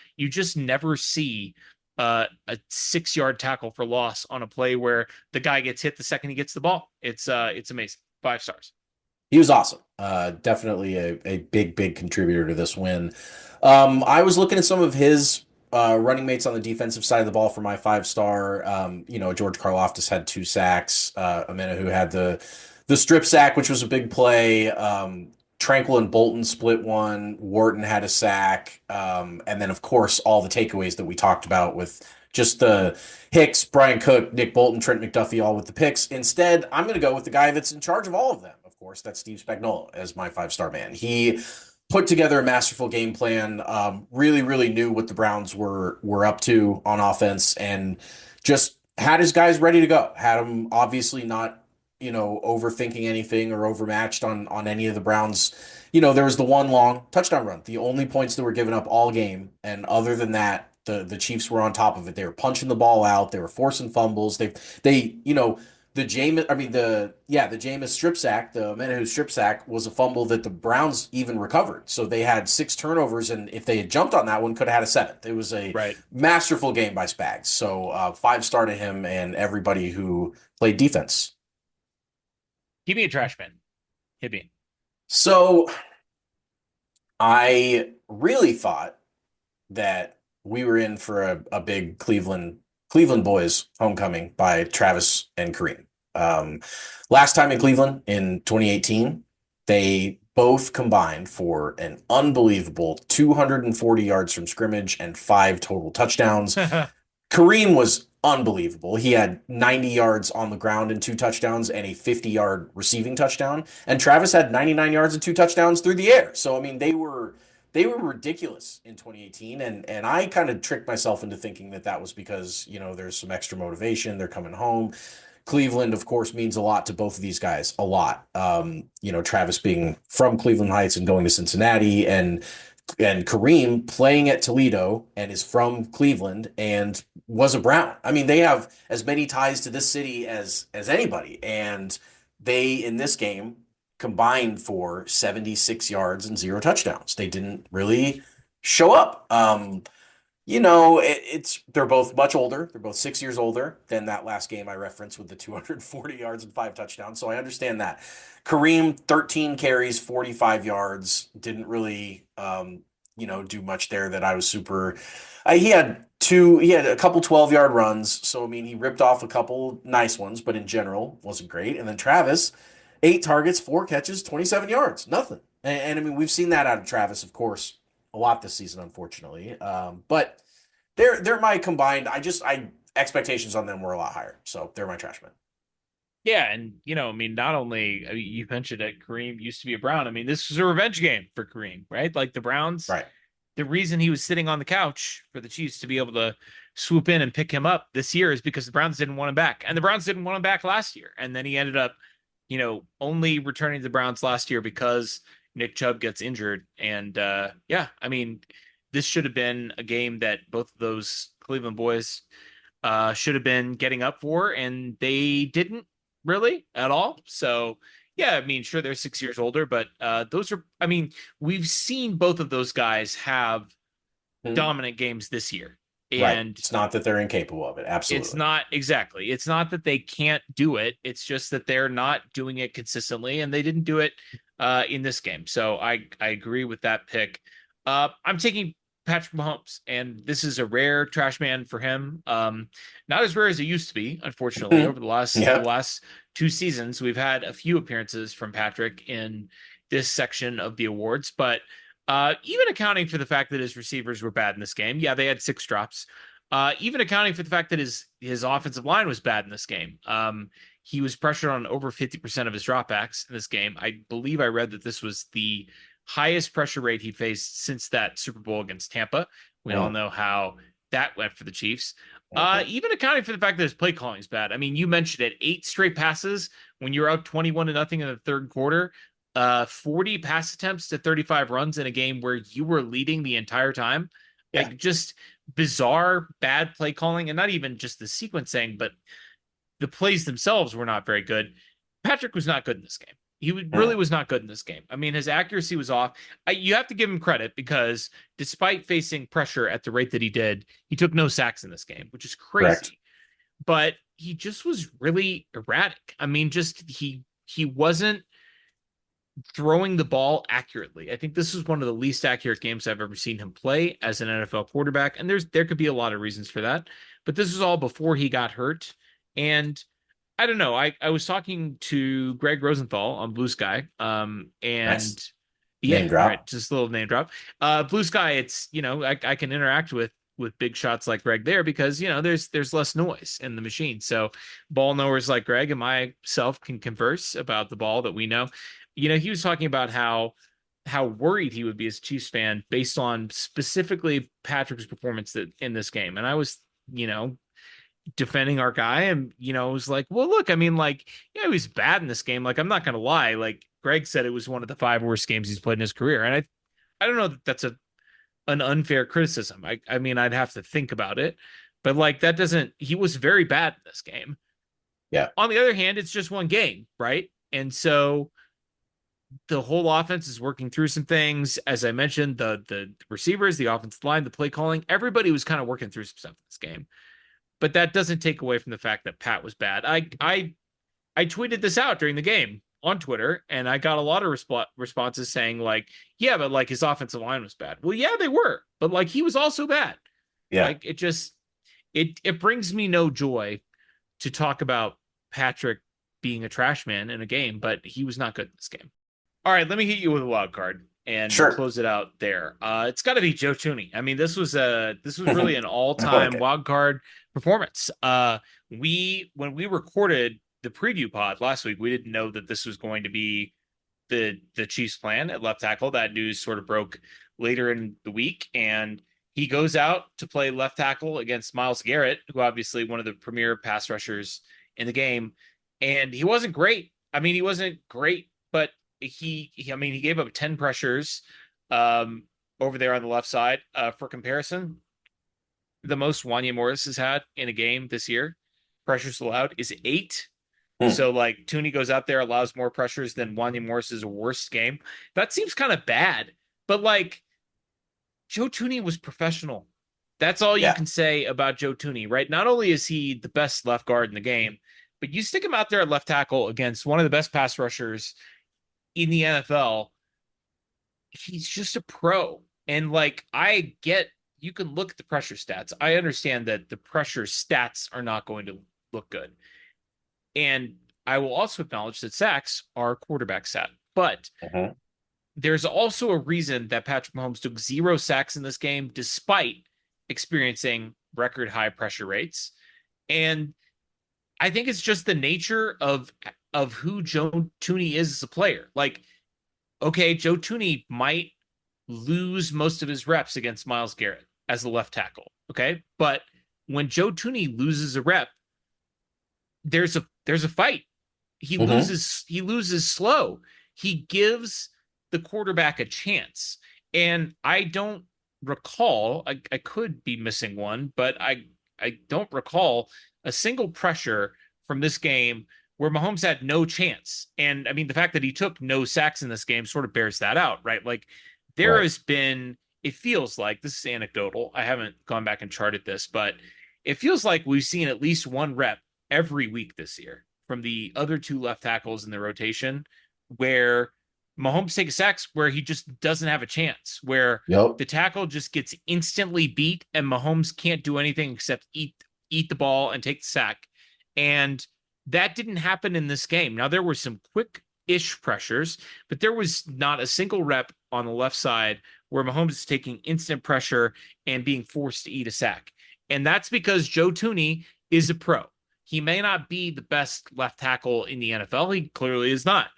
never see a 6-yard tackle for loss on a play where the guy gets hit the second he gets the ball. It's amazing. 5 stars. He was awesome. Definitely a big, big contributor to this win. I was looking at some of his running mates on the defensive side of the ball for my 5-star. George Karlaftis had 2 sacks. Amena, who had the strip sack, which was a big play. Tranquil and Bolton split one. Wharton had a sack. And then, of course, all the takeaways that we talked about with just the Hicks, Brian Cook, Nick Bolton, Trent McDuffie, all with the picks. Instead, I'm going to go with the guy that's in charge of all of them. Of course, that's Steve Spagnuolo as my five-star man. He put together a masterful game plan. Really, really knew what the Browns were up to on offense, and just had his guys ready to go. Had them obviously not, overthinking anything or overmatched on any of the Browns. There was the one long touchdown run, the only points that were given up all game, and other than that, the Chiefs were on top of it. They were punching the ball out. They were forcing fumbles. The Jameis strip sack, the Menahu strip sack was a fumble that the Browns even recovered. So they had 6 turnovers, and if they had jumped on that one, could have had a 7th. It was a masterful game by Spags. So 5-star to him and everybody who played defense. Give me a trash man. Hit me. So I really thought that we were in for a big Cleveland boys homecoming by Travis and Kareem. Last time in Cleveland in 2018, they both combined for an unbelievable 240 yards from scrimmage and 5 total touchdowns. Kareem was unbelievable. He had 90 yards on the ground and 2 touchdowns and a 50-yard receiving touchdown. And Travis had 99 yards and 2 touchdowns through the air. So, I mean, they were ridiculous in 2018, and I kind of tricked myself into thinking that was because, there's some extra motivation. They're coming home. Cleveland, of course, means a lot to both of these guys, a lot. Travis being from Cleveland Heights and going to Cincinnati, and Kareem playing at Toledo and is from Cleveland and was a Brown. I mean, they have as many ties to this city as anybody, and they, in this game, combined for 76 yards and 0 touchdowns. They didn't really show up. They're both much older. They're both 6 years older than that last game I referenced with the 240 yards and 5 touchdowns. So I understand that. Kareem, 13 carries, 45 yards, didn't really, do much there that I was super. He had a couple 12-yard runs. So, I mean, he ripped off a couple nice ones, but in general wasn't great. And then Travis, 8 targets, 4 catches, 27 yards, nothing. And I mean, we've seen that out of Travis, of course, a lot this season, unfortunately. But they're my combined. Expectations on them were a lot higher, so they're my trash men. Yeah, and not only you mentioned that Kareem used to be a Brown. I mean, this was a revenge game for Kareem, right? Like the Browns, right? The reason he was sitting on the couch for the Chiefs to be able to swoop in and pick him up this year is because the Browns didn't want him back, and the Browns didn't want him back last year, and then he ended up, only returning to the Browns last year because Nick Chubb gets injured, and I mean, this should have been a game that both of those Cleveland boys should have been getting up for, and they didn't really at all. So, yeah, I mean, sure, they're 6 years older, but we've seen both of those guys have dominant games this year. And right. It's not that they're incapable of it. Absolutely. It's not exactly. It's not that they can't do it. It's just that they're not doing it consistently, and they didn't do it in this game. So I agree with that pick. I'm taking Patrick Mahomes, and this is a rare trash man for him. Not as rare as it used to be, unfortunately. Over the last 2 seasons, we've had a few appearances from Patrick in this section of the awards, but even accounting for the fact that his receivers were bad in this game, they had 6 drops. Even accounting for the fact that his offensive line was bad in this game, he was pressured on over 50% of his dropbacks in this game. I believe I read that this was the highest pressure rate he faced since that Super Bowl against Tampa. We all know how that went for the Chiefs. Even accounting for the fact that his play calling is bad. I mean, you mentioned it, 8 straight passes when you're out 21-0 in the third quarter, 40 pass attempts to 35 runs in a game where you were leading the entire time. Yeah. Like, just bizarre, bad play calling, and not even just the sequencing, but the plays themselves were not very good. Patrick was not good in this game. He really was not good in this game. I mean, his accuracy was off. You have to give him credit because despite facing pressure at the rate that he did, he took no sacks in this game, which is crazy. Correct. But he just was really erratic. I mean, just he wasn't throwing the ball accurately. I think this was one of the least accurate games I've ever seen him play as an NFL quarterback, and there could be a lot of reasons for that. But this was all before he got hurt, and I don't know. I was talking to Greg Rosenthal on Blue Sky, and nice. Yeah, Name right. drop. Just a little name drop. Blue Sky, it's I can interact with big shots like Greg there because there's less noise in the machine. So ball knowers like Greg and myself can converse about the ball that we know. He was talking about how worried he would be as a Chiefs fan based on specifically Patrick's performance in this game. And I was, defending our guy and, was like, well, look, I mean, like, he was bad in this game. Like, I'm not going to lie. Like Greg said, it was one of the 5 worst games he's played in his career. And I don't know that that's an unfair criticism. I mean, I'd have to think about it, but like, he was very bad in this game. Yeah. On the other hand, it's just one game, right? And so the whole offense is working through some things. As I mentioned, the receivers, the offensive line, the play calling, everybody was kind of working through some stuff in this game. But that doesn't take away from the fact that Pat was bad. I tweeted this out during the game on Twitter, and I got a lot of responses saying like, yeah, but like his offensive line was bad. Well, yeah, they were, but like he was also bad. Yeah. Like it brings me no joy to talk about Patrick being a trash man in a game, but he was not good in this game. All right, let me hit you with a wild card and Sure. close it out there. It's got to be Joe Tooney. I mean, this was really an all-time wild card performance. When we recorded the preview pod last week, we didn't know that this was going to be the Chiefs' plan at left tackle. That news sort of broke later in the week, and he goes out to play left tackle against Myles Garrett, who obviously one of the premier pass rushers in the game, and he wasn't great. I mean, he wasn't great, but he gave up 10 pressures over there on the left side. For comparison, the most Wanya Morris has had in a game this year, pressures allowed, is 8. So like Tooney goes out there, allows more pressures than Wanya Morris's worst game. That seems kind of bad, but like Joe Tooney was professional. That's all you can say about Joe Tooney, right? Not only is he the best left guard in the game, but you stick him out there at left tackle against one of the best pass rushers in the NFL. He's just a pro. And like, you can look at the pressure stats. I understand that the pressure stats are not going to look good. And I will also acknowledge that sacks are quarterback stat. But there's also a reason that Patrick Mahomes took 0 sacks in this game, despite experiencing record high pressure rates. And I think it's just the nature of who Joe Tooney is as a player. Like, okay, Joe Tooney might lose most of his reps against Myles Garrett as the left tackle. Okay. But when Joe Tooney loses a rep, there's a fight. He loses slow. He gives the quarterback a chance. And I don't recall, I could be missing one, but I don't recall a single pressure from this game where Mahomes had no chance. And I mean, the fact that he took no sacks in this game sort of bears that out, right? Like there has been, it feels like, this is anecdotal, I haven't gone back and charted this, but it feels like we've seen at least one rep every week this year from the other 2 left tackles in the rotation where Mahomes takes sacks where he just doesn't have a chance, where the tackle just gets instantly beat and Mahomes can't do anything except eat the ball and take the sack. And that didn't happen in this game. Now, there were some quick-ish pressures, but there was not a single rep on the left side where Mahomes is taking instant pressure and being forced to eat a sack. And that's because Joe Tooney is a pro. He may not be the best left tackle in the NFL. He clearly is not.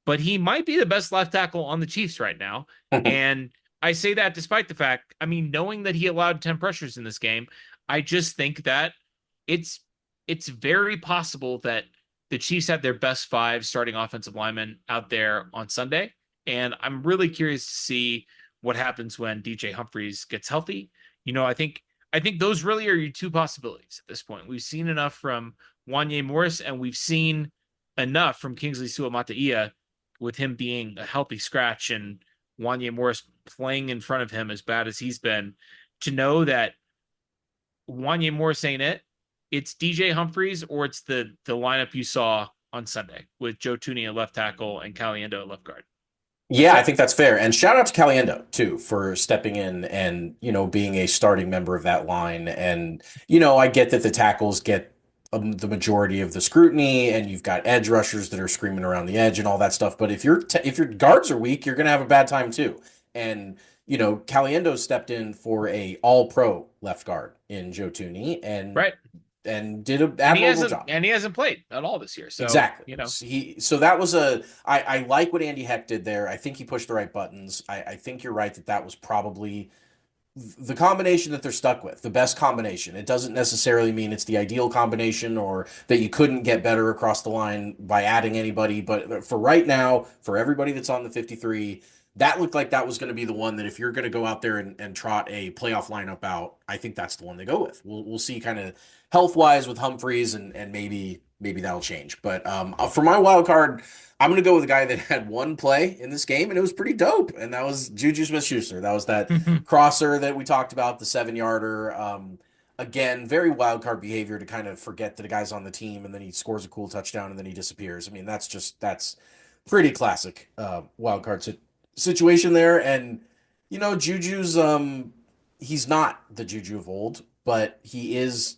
But he might be the best left tackle on the Chiefs right now. And I say that despite the fact, I mean, knowing that he allowed 10 pressures in this game, I just think that it's very possible that the Chiefs had their best 5 starting offensive linemen out there on Sunday. And I'm really curious to see what happens when DJ Humphries gets healthy. I think those really are your 2 possibilities at this point. We've seen enough from Wanya Morris, and we've seen enough from Kingsley Suamataia with him being a healthy scratch and Wanya Morris playing in front of him as bad as he's been, to know that Wanya Morris ain't it. It's DJ Humphries, or it's the lineup you saw on Sunday with Joe Tooney at left tackle and Caliendo at left guard. Yeah, I think that's fair. And shout out to Caliendo too for stepping in and, being a starting member of that line. And, I get that the tackles get the majority of the scrutiny, and you've got edge rushers that are screaming around the edge and all that stuff. But if your guards are weak, you're going to have a bad time too. And Caliendo stepped in for a All Pro left guard in Joe Tooney, and Right. did an admirable job. And he hasn't played at all this year. So, Exactly. So that was I like what Andy Heck did there. I think he pushed the right buttons. I think you're right that was probably the combination that they're stuck with, the best combination. It doesn't necessarily mean it's the ideal combination or that you couldn't get better across the line by adding anybody. But for right now, for everybody that's on the 53, that looked like that was going to be the one that if you're going to go out there and trot a playoff lineup out, I think that's the one they go with. We'll see kind of health wise with Humphreys and maybe that'll change. But for my wild card, I'm going to go with a guy that had one play in this game, and it was pretty dope. And that was Juju Smith-Schuster. That was that crosser that we talked about, the 7-yarder. Again, very wild card behavior to kind of forget that a guy's on the team, and then he scores a cool touchdown, and then he disappears. I mean, that's pretty classic wild card situation there. And Juju's he's not the Juju of old, but he is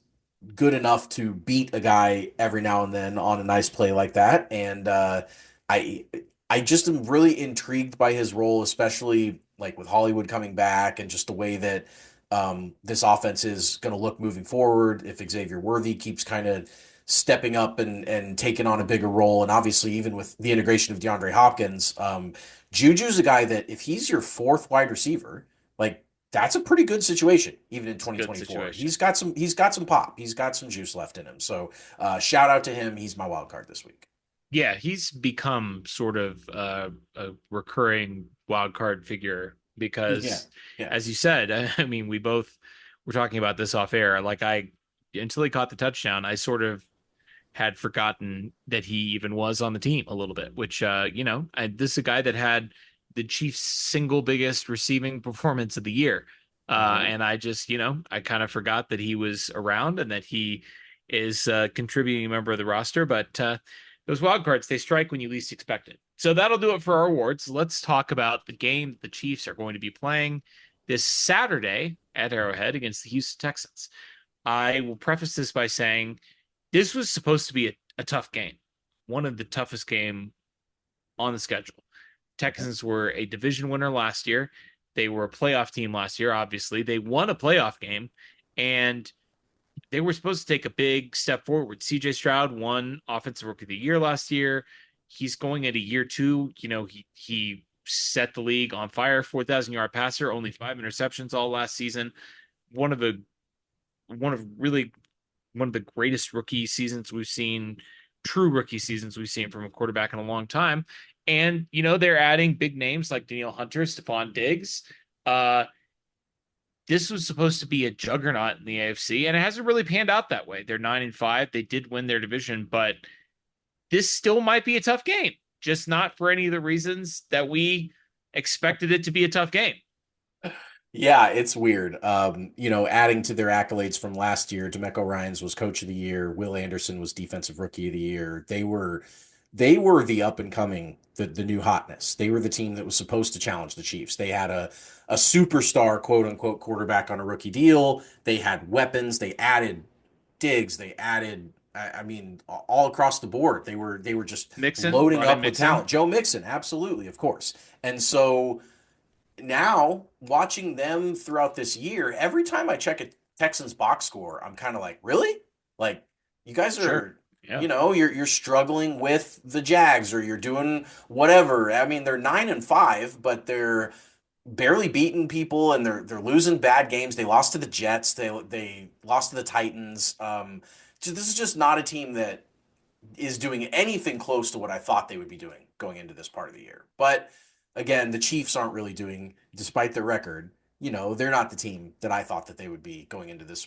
good enough to beat a guy every now and then on a nice play like that. And I I just am really intrigued by his role, especially like with Hollywood coming back and just the way that this offense is going to look moving forward. If Xavier Worthy keeps kind of stepping up and taking on a bigger role, and obviously even with the integration of DeAndre Hopkins, Juju's a guy that if he's your fourth wide receiver, like that's a pretty good situation, even in 2024. He's got some pop. He's got some juice left in him. So shout out to him. He's my wild card this week. Yeah, he's become sort of a recurring wild card figure because, as you said, I mean, we both were talking about this off air. Like until he caught the touchdown, I sort of had forgotten that he even was on the team a little bit, which, this is a guy that had the Chiefs' single biggest receiving performance of the year. And I just, I kind of forgot that he was around and that he is a contributing member of the roster. But those wild cards, they strike when you least expect it. So that'll do it for our awards. Let's talk about the game the Chiefs are going to be playing this Saturday at Arrowhead against the Houston Texans. I will preface this by saying this was supposed to be a tough game, one of the toughest game on the schedule. Texans were a division winner last year. They were a playoff team last year, obviously. They won a playoff game, and they were supposed to take a big step forward. CJ Stroud won Offensive Rookie of the Year last year. He's going into year two. He set the league on fire, 4,000-yard passer, only 5 interceptions all last season. One of the greatest rookie seasons we've seen, true rookie seasons we've seen from a quarterback in a long time. And, they're adding big names like Danielle Hunter, Stephon Diggs. This was supposed to be a juggernaut in the AFC, and it hasn't really panned out that way. They're 9-5. They did win their division, but this still might be a tough game, just not for any of the reasons that we expected it to be a tough game. Yeah, it's weird. Adding to their accolades from last year, D'Amico Ryans was Coach of the Year. Will Anderson was Defensive Rookie of the Year. They were the up and coming, the new hotness. They were the team that was supposed to challenge the Chiefs. They had a superstar, quote unquote, quarterback on a rookie deal. They had weapons. They added Diggs. They added, I mean, all across the board. They were just loading up with talent. Joe Mixon, absolutely, of course. And so now watching them throughout this year, every time I check a Texans box score, I'm kind of like, really? Like, you guys are. Sure. Yeah. You're struggling with the Jags or you're doing whatever. I mean, they're 9-5, but they're barely beating people and they're losing bad games. They lost to the Jets. They lost to the Titans. This is just not a team that is doing anything close to what I thought they would be doing going into this part of the year. But again, the Chiefs aren't really doing, despite their record, they're not the team that I thought that they would be going into this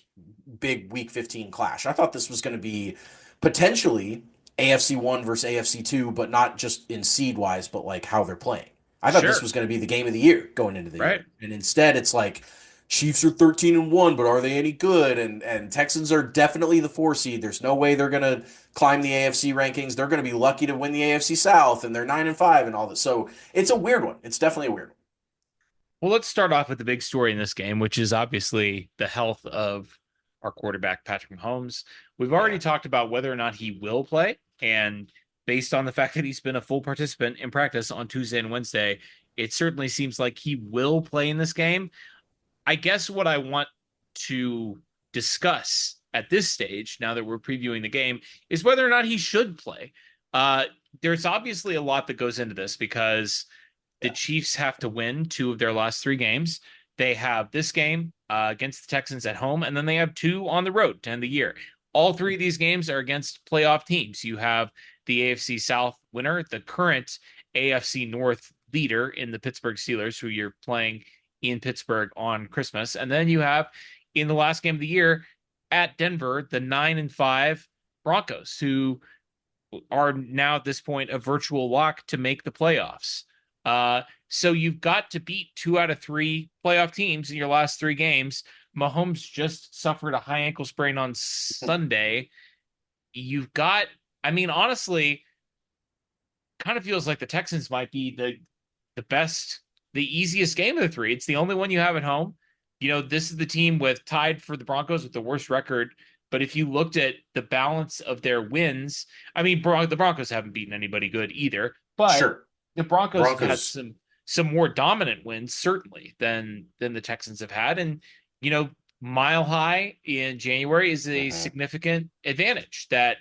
big Week 15 clash. I thought this was going to be potentially AFC 1 versus AFC 2, but not just in seed wise, but like how they're playing. I thought this was going to be the game of the year going into the year. And instead it's like Chiefs are 13-1, but are they any good? And Texans are definitely the 4 seed. There's no way they're going to climb the AFC rankings. They're going to be lucky to win the AFC South, and they're 9-5 and all this. So it's a weird one. It's definitely a weird one. Well, let's start off with the big story in this game, which is obviously the health of our quarterback, Patrick Mahomes. We've already talked about whether or not he will play. And based on the fact that he's been a full participant in practice on Tuesday and Wednesday, it certainly seems like he will play in this game. I guess what I want to discuss at this stage, now that we're previewing the game, is whether or not he should play. Uh, there's obviously a lot that goes into this because the Chiefs have to win 2 of their last 3 games. They have this game against the Texans at home, and then they have 2 on the road to end the year. All 3 of these games are against playoff teams. You have the AFC South winner, the current AFC North leader in the Pittsburgh Steelers, who you're playing in Pittsburgh on Christmas. And then you have, in the last game of the year, at Denver, the 9-5 Broncos, who are now at this point a virtual lock to make the playoffs. So you've got to beat 2 out of 3 playoff teams in your last 3 games. Mahomes just suffered a high ankle sprain on Sunday. You've got, I mean, honestly, kind of feels like the Texans might be the best, the easiest game of the 3. It's the only one you have at home. You know, this is the team with tied for the Broncos with the worst record. But if you looked at the balance of their wins, I mean, the Broncos haven't beaten anybody good either. But the Broncos have had some more dominant wins, certainly, than the Texans have had. And, you know, Mile High in January is a significant advantage that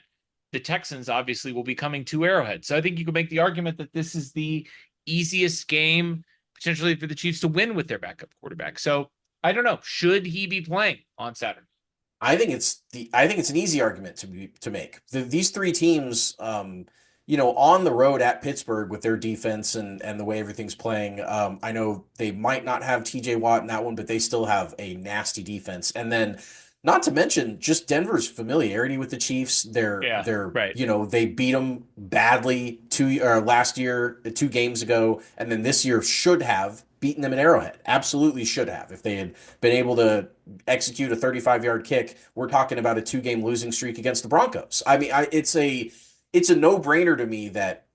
the Texans obviously will be coming to Arrowhead. So I think you could make the argument that this is the easiest game potentially for the Chiefs to win with their backup quarterback. So I don't know. Should he be playing on Saturday? I think it's an easy argument to make. These 3 teams, you know, on the road at Pittsburgh with their defense and the way everything's playing. I know they might not have TJ Watt in that one, but they still have a nasty defense. And then, not to mention, just Denver's familiarity with the Chiefs. They're right. You know, they beat them badly last year, 2 games ago, and then this year should have beaten them at Arrowhead. Absolutely should have. If they had been able to execute a 35-yard kick, we're talking about a 2-game losing streak against the Broncos. I mean, it's a no-brainer to me that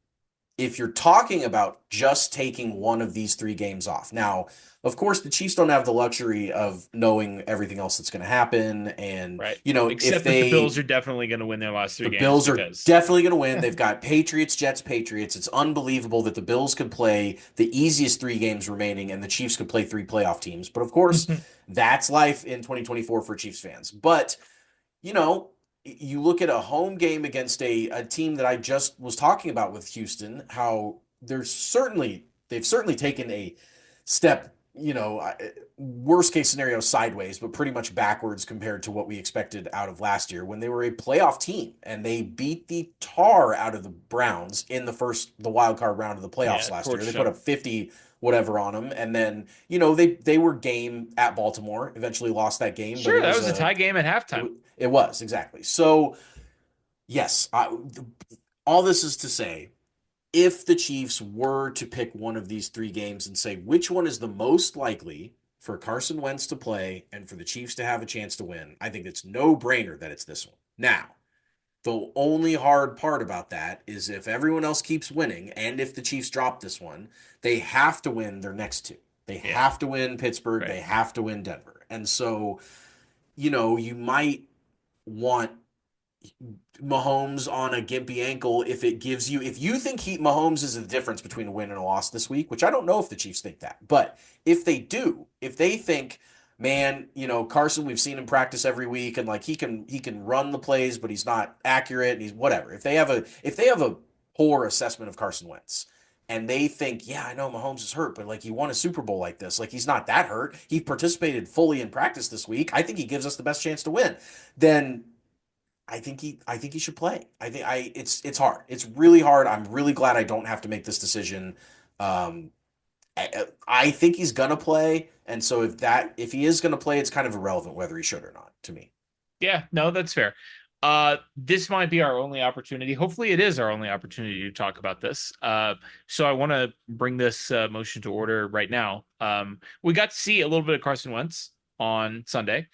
if you're talking about just taking one of these 3 games off. Now, of course, the Chiefs don't have the luxury of knowing everything else that's going to happen. And, you know, except that the Bills are definitely going to win their last 3 games. The Bills are definitely going to win. They've got Patriots, Jets, Patriots. It's unbelievable that the Bills could play the easiest 3 games remaining and the Chiefs could play 3 playoff teams. But, of course, that's life in 2024 for Chiefs fans. But, you know, you look at a home game against a team that I just was talking about with Houston, how they've certainly taken a step, you know, worst case scenario sideways, but pretty much backwards compared to what we expected out of last year when they were a playoff team and they beat the tar out of the Browns in the wild card round of the playoffs last year. They put up 50 whatever on them. And then, you know, they were game at Baltimore, eventually lost that game. Sure, that was a tie game at halftime. It was, exactly. So, yes, all this is to say, if the Chiefs were to pick one of these 3 games and say which one is the most likely for Carson Wentz to play and for the Chiefs to have a chance to win, I think it's no-brainer that it's this one. Now, the only hard part about that is if everyone else keeps winning and if the Chiefs drop this one, they have to win their next 2. They have to win Pittsburgh. Right. They have to win Denver. And so, you know, you might want Mahomes on a gimpy ankle if you think Mahomes is the difference between a win and a loss this week, which I don't know if the Chiefs think that, but if they think, man, you know, Carson, we've seen him practice every week and like he can run the plays, but he's not accurate and he's whatever. If they have a poor assessment of Carson Wentz and they think, yeah, I know Mahomes is hurt, but like he won a Super Bowl like this, like he's not that hurt. He participated fully in practice this week. I think he gives us the best chance to win. Then I think he should play. It's hard. It's really hard. I'm really glad I don't have to make this decision. I think he's gonna play, and so if he is gonna play, it's kind of irrelevant whether he should or not to me. Yeah, no, that's fair. This might be our only opportunity. Hopefully, it is our only opportunity to talk about this. So I want to bring this motion to order right now. We got to see a little bit of Carson Wentz on Sunday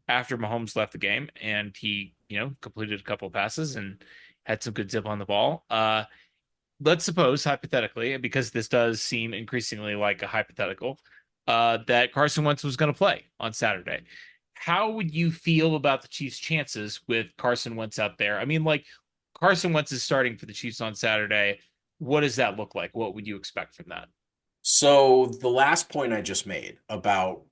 after Mahomes left the game, and he, you know, completed a couple of passes and had some good zip on the ball. Let's suppose, hypothetically, because this does seem increasingly like a hypothetical, that Carson Wentz was going to play on Saturday. how would you feel about the Chiefs' chances with Carson Wentz out there? I mean, like Carson Wentz is starting for the Chiefs on Saturday. What does that look like? What would you expect from that? So the last point I just made about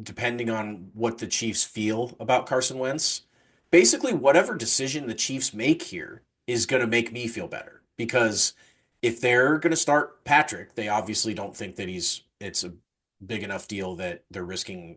depending on what the Chiefs feel about Carson Wentz, basically whatever decision the Chiefs make here is going to make me feel better because if they're going to start Patrick, they obviously don't think that it's a big enough deal that they're risking,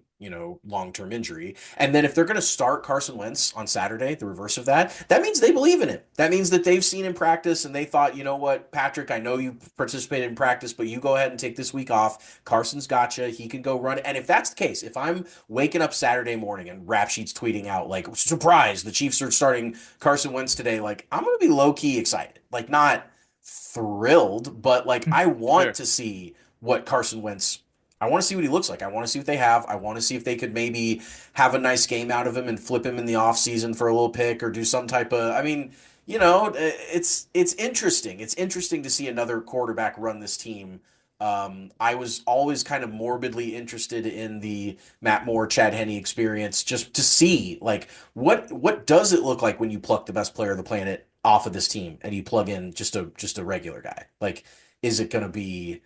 long-term injury. And then if they're going to start Carson Wentz on Saturday, the reverse of that, that means they believe in it. That means that they've seen him practice and they thought, you know what, Patrick, I know you participated in practice, but you go ahead and take this week off. Carson's gotcha. He can go run it. And if that's the case, if I'm waking up Saturday morning and Rap Sheet's tweeting out like, surprise, the Chiefs are starting Carson Wentz today, like I'm going to be low-key excited. Like not thrilled, but like I want Sure. to see what Carson Wentz I want to see what he looks like. I want to see what they have. I want to see if they could maybe have a nice game out of him and flip him in the offseason for a little pick or do some type of I mean, it's interesting. It's interesting to see another quarterback run this team. I was always kind of morbidly interested in the Matt Moore, Chad Henne experience, just to see like what does it look like when you pluck the best player on the planet off of this team and you plug in just a regular guy. Like, is it going to be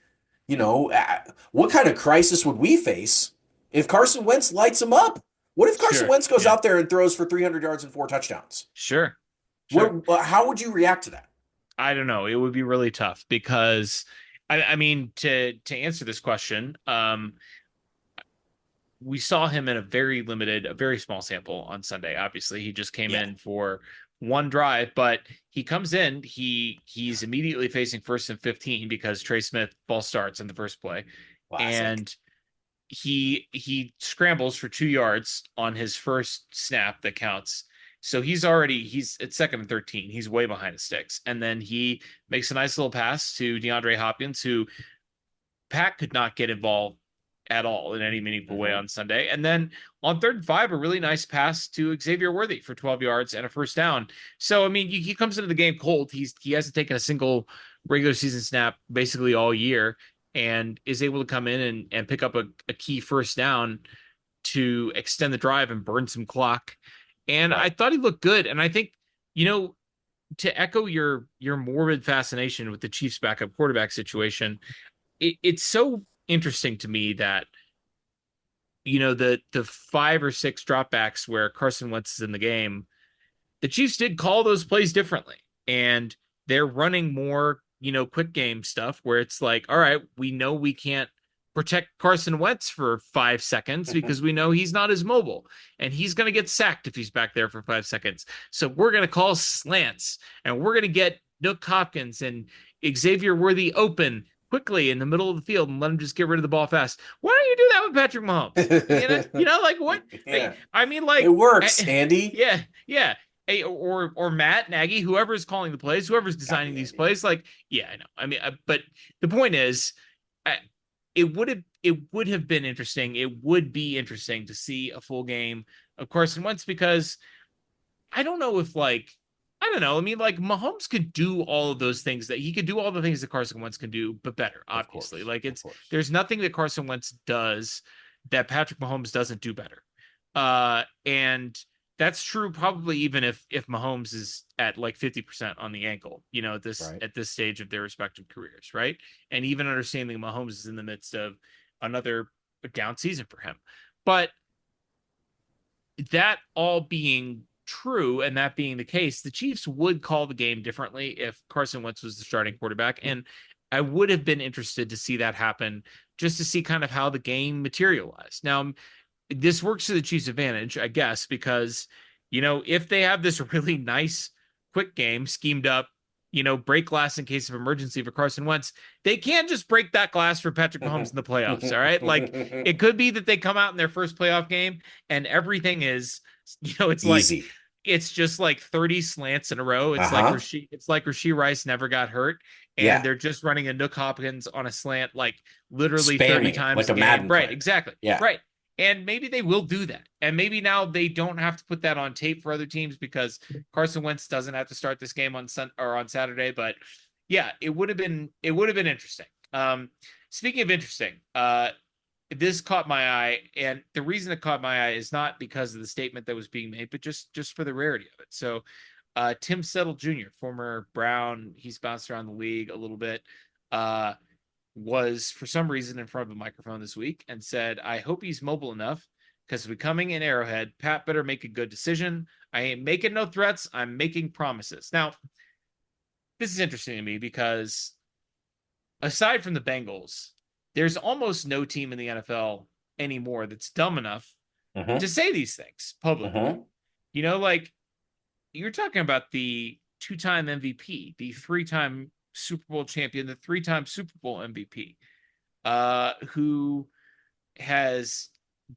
what kind of crisis would we face if Carson Wentz lights him up? What if Carson Sure. Wentz goes Yeah. out there and throws for 300 yards and 4 touchdowns? Sure. Sure. How would you react to that? I don't know. It would be really tough because I mean to answer this question, we saw him in a very limited, a very small sample on Sunday. Obviously, he just came Yeah, in for one drive, but he comes in, he's immediately facing 1st and 15 because Trey Smith false starts in the first play. classic. And he scrambles for 2 yards on his first snap that counts. So he's at 2nd and 13. He's way behind the sticks. And then he makes a nice little pass to DeAndre Hopkins, who Pat could not get involved at all in any meaningful way on Sunday. And then on 3rd and 5, a really nice pass to Xavier Worthy for 12 yards and a first down. So, I mean, he comes into the game cold. He hasn't taken a single regular season snap basically all year and is able to come in and pick up a key first down to extend the drive and burn some clock. And I Right. thought he looked good. And I think, you know, to echo your morbid fascination with the Chiefs backup quarterback situation, it's so interesting to me that the 5 or 6 dropbacks where Carson Wentz is in the game, the Chiefs did call those plays differently, and they're running more quick game stuff where it's like, all right, we know we can't protect Carson Wentz for 5 seconds because we know he's not as mobile and he's going to get sacked if he's back there for 5 seconds. So we're going to call slants and we're going to get Nook Hopkins and Xavier Worthy open quickly in the middle of the field and let him just get rid of the ball fast. Why don't you do that with Patrick Mahomes? Like what? Yeah, I mean, it like, works, Andy. yeah, yeah. Hey, or Matt Nagy, whoever's calling the plays, whoever's designing these plays, like, yeah, I know. I mean, but the point is, it would have been interesting. It would be interesting to see a full game of Carson Wentz because I don't know if I don't know. I mean, like Mahomes could do all of those things that he could do all the things that Carson Wentz can do, but better, Of obviously. course, Like of course. there's nothing that Carson Wentz does that Patrick Mahomes doesn't do better. And that's true probably even if Mahomes is at like 50% on the ankle, Right. at this stage of their respective careers, right? And even understanding Mahomes is in the midst of another down season for him. But that all being true and that being the case, the Chiefs would call the game differently if Carson Wentz was the starting quarterback. And I would have been interested to see that happen just to see kind of how the game materialized. Now, this works to the Chiefs' advantage, I guess, because, if they have this really nice quick game schemed up, break glass in case of emergency for Carson Wentz, they can't just break that glass for Patrick Mahomes in the playoffs. All right. Like it could be that they come out in their first playoff game and everything is, it's like, Easy. it's just like 30 slants in a row. Uh-huh. It's like Rasheed Rice never got hurt. And Yeah. they're just running a Nook Hopkins on a slant, like literally 30 Spamming it times like a a game. Madden Right. player. Exactly. Yeah. Right. And maybe they will do that. And maybe now they don't have to put that on tape for other teams because Carson Wentz doesn't have to start this game on on Saturday. But yeah, it would have been interesting. Speaking of interesting, this caught my eye, and the reason it caught my eye is not because of the statement that was being made, but just for the rarity of it. So, Tim Settle Jr., former Brown, he's bounced around the league a little bit, was for some reason in front of a microphone this week and said, "I hope he's mobile enough because we coming in Arrowhead. Pat better make a good decision. I ain't making no threats. I'm making promises." Now, this is interesting to me because aside from the Bengals, there's almost no team in the NFL anymore that's dumb enough to say these things publicly. You know, like you're talking about the 2-time MVP, the 3-time Super Bowl champion, the 3-time Super Bowl MVP, who has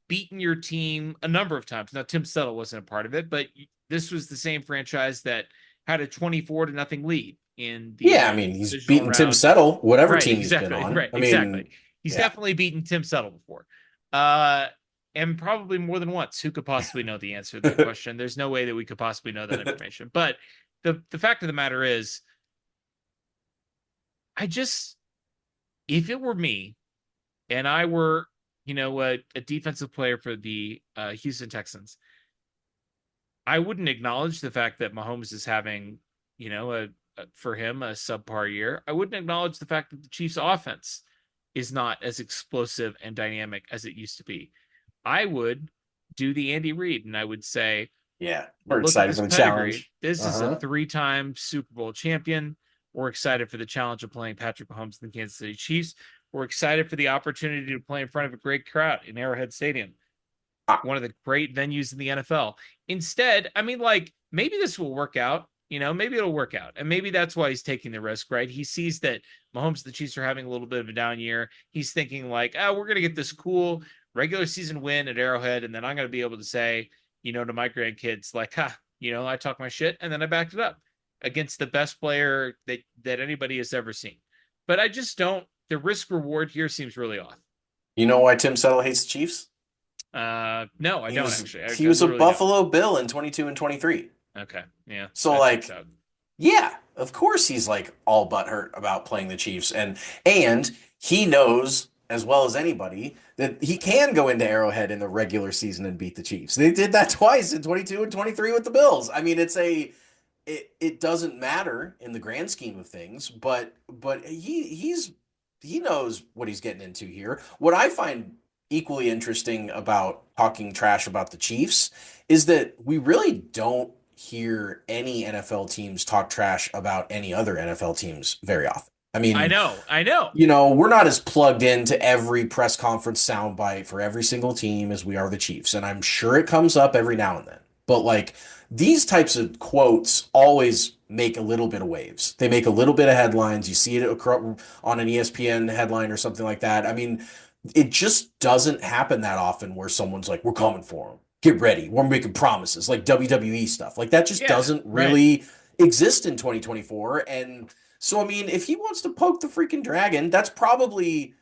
beaten your team a number of times. Now, Tim Settle wasn't a part of it, but this was the same franchise that had a 24-0 lead in the I mean, he's divisional beaten Tim round. Settle, whatever Right, team exactly, he's been on. right, I mean, exactly. He's definitely beaten Tim Settle before. And probably more than once. Who could possibly know the answer to that question? There's no way that we could possibly know that information. But the fact of the matter is, if it were me and I were, a defensive player for the Houston Texans, I wouldn't acknowledge the fact that Mahomes is having, for him, a subpar year. I wouldn't acknowledge the fact that the Chiefs' offense is not as explosive and dynamic as it used to be. I would do the Andy Reid and I would say, we're excited for the challenge. This is a 3-time Super Bowl champion. We're excited for the challenge of playing Patrick Mahomes and the Kansas City Chiefs. We're excited for the opportunity to play in front of a great crowd in Arrowhead Stadium, one of the great venues in the NFL. Instead, I mean, like, maybe this will work out. Maybe it'll work out. And maybe that's why he's taking the risk, right? He sees that Mahomes and the Chiefs are having a little bit of a down year. He's thinking like, we're going to get this cool regular season win at Arrowhead. And then I'm going to be able to say, to my grandkids, like, I talk my shit. And then I backed it up against the best player that anybody has ever seen. But I just don't, the risk reward here seems really off. You know why Tim Settle hates the Chiefs? No, I don't actually. He was a Buffalo Bill in 22 and 23. Okay. Yeah. So of course he's like all butthurt about playing the Chiefs. And he knows as well as anybody that he can go into Arrowhead in the regular season and beat the Chiefs. They did that twice in 22 and 23 with the Bills. I mean, it doesn't matter in the grand scheme of things, but he knows what he's getting into here. What I find equally interesting about talking trash about the Chiefs is that we really don't hear any NFL teams talk trash about any other NFL teams very often. I mean, I know. We're not as plugged into every press conference soundbite for every single team as we are the Chiefs. And I'm sure it comes up every now and then. But like these types of quotes always make a little bit of waves. They make a little bit of headlines. You see it on an ESPN headline or something like that. I mean, it just doesn't happen that often where someone's like, we're coming for them. Get ready. We're making promises, like WWE stuff. Like that just doesn't really exist in 2024. And so, I mean, if he wants to poke the freaking dragon, that's probably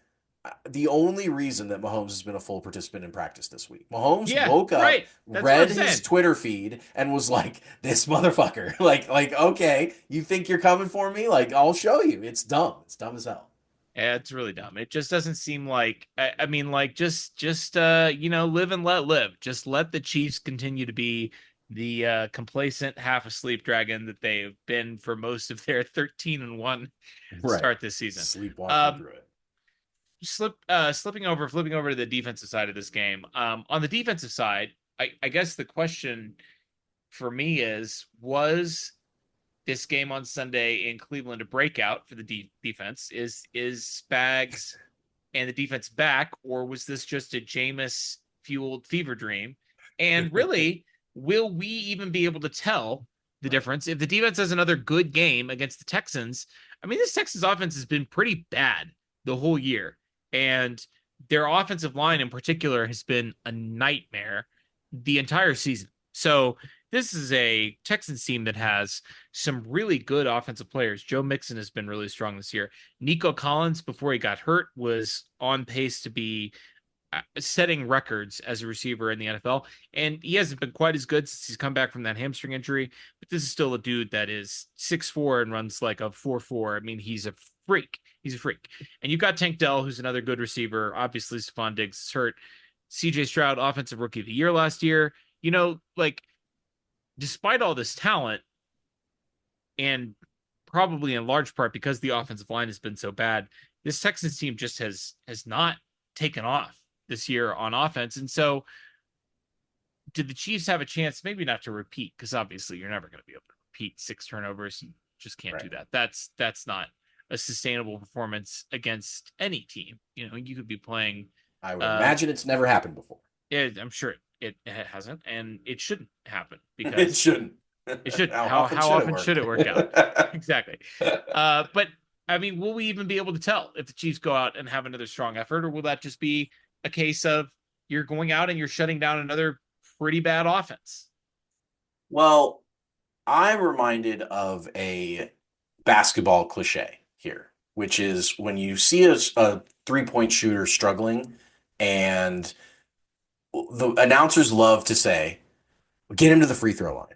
the only reason that Mahomes has been a full participant in practice this week. Mahomes woke up, read his Twitter feed, and was like, this motherfucker. like, okay, you think you're coming for me? Like, I'll show you. It's dumb. It's dumb as hell. Yeah, it's really dumb. It just doesn't seem like, I mean, like, just live and let live. Just let the Chiefs continue to be the complacent, half asleep dragon that they've been for most of their 13-1 start this season. Sleepwalking through it. Flipping over to the defensive side of this game. On the defensive side, I guess the question for me was this game on Sunday in Cleveland a breakout for the defense? Is Spags and the defense back, or was this just a Jameis fueled fever dream? And really, will we even be able to tell the difference if the defense has another good game against the Texans? I mean, this Texans offense has been pretty bad the whole year, and their offensive line in particular has been a nightmare the entire season. So this is a Texans team that has some really good offensive players. Joe Mixon has been really strong this year. Nico Collins, before he got hurt, was on pace to be setting records as a receiver in the NFL. And he hasn't been quite as good since he's come back from that hamstring injury. But this is still a dude that is 6'4" and runs like a 4.4. I mean, he's a freak. He's a freak. And you've got Tank Dell, who's another good receiver. Obviously, Stephon Diggs is hurt. CJ Stroud, offensive rookie of the year last year. Like, despite all this talent, and probably in large part because the offensive line has been so bad, this Texans team just has not taken off this year on offense. And so did the Chiefs have a chance, maybe not to repeat, because obviously you're never going to be able to repeat 6 turnovers. You just can't do that. That's not a sustainable performance against any team. You could be playing. I would imagine it's never happened before. I'm sure it hasn't, and it shouldn't happen because it shouldn't. It should. How often should it work out? Exactly. But I mean, will we even be able to tell if the Chiefs go out and have another strong effort, or will that just be a case of you're going out and you're shutting down another pretty bad offense? Well, I'm reminded of a basketball cliche here, which is when you see a 3-point shooter struggling, and the announcers love to say, get him to the free throw line.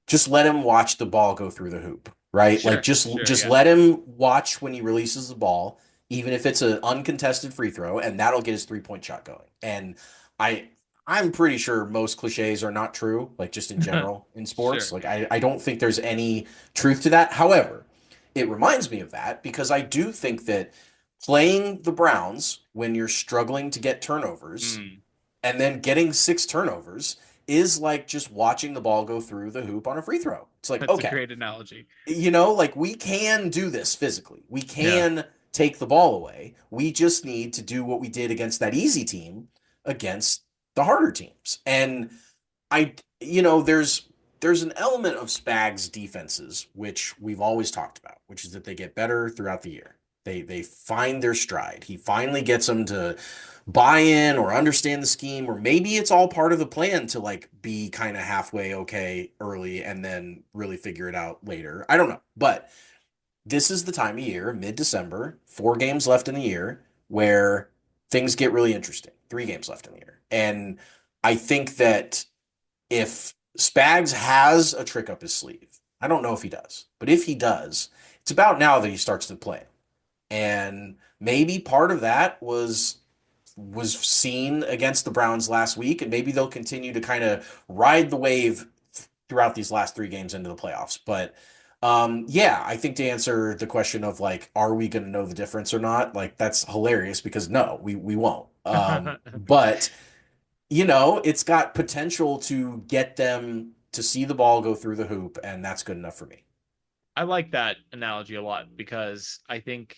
Just let him watch the ball go through the hoop, right? Sure, like just let him watch when he releases the ball, even if it's an uncontested free throw, and that'll get his 3-point shot going. And I'm pretty sure most cliches are not true, like just in general in sports. Sure. Like I don't think there's any truth to that. However, it reminds me of that because I do think that playing the Browns when you're struggling to get turnovers and then getting 6 turnovers is like just watching the ball go through the hoop on a free throw. It's like, That's a great analogy. Like we can do this physically. We can take the ball away. We just need to do what we did against that easy team against the harder teams. And there's an element of Spags defenses, which we've always talked about, which is that they get better throughout the year. They find their stride. He finally gets them to buy in or understand the scheme, or maybe it's all part of the plan to like be kind of halfway okay early and then really figure it out later. I don't know. But this is the time of year, mid-December, 4 games left in the year, where things get really interesting. 3 games left in the year. And I think that if Spags has a trick up his sleeve, I don't know if he does, but if he does, it's about now that he starts to play. And maybe part of that was seen against the Browns last week, and maybe they'll continue to kind of ride the wave throughout these last 3 games into the playoffs. But I think to answer the question of like, are we going to know the difference or not? Like, that's hilarious because no, we won't. But it's got potential to get them to see the ball go through the hoop, and that's good enough for me. I like that analogy a lot because I think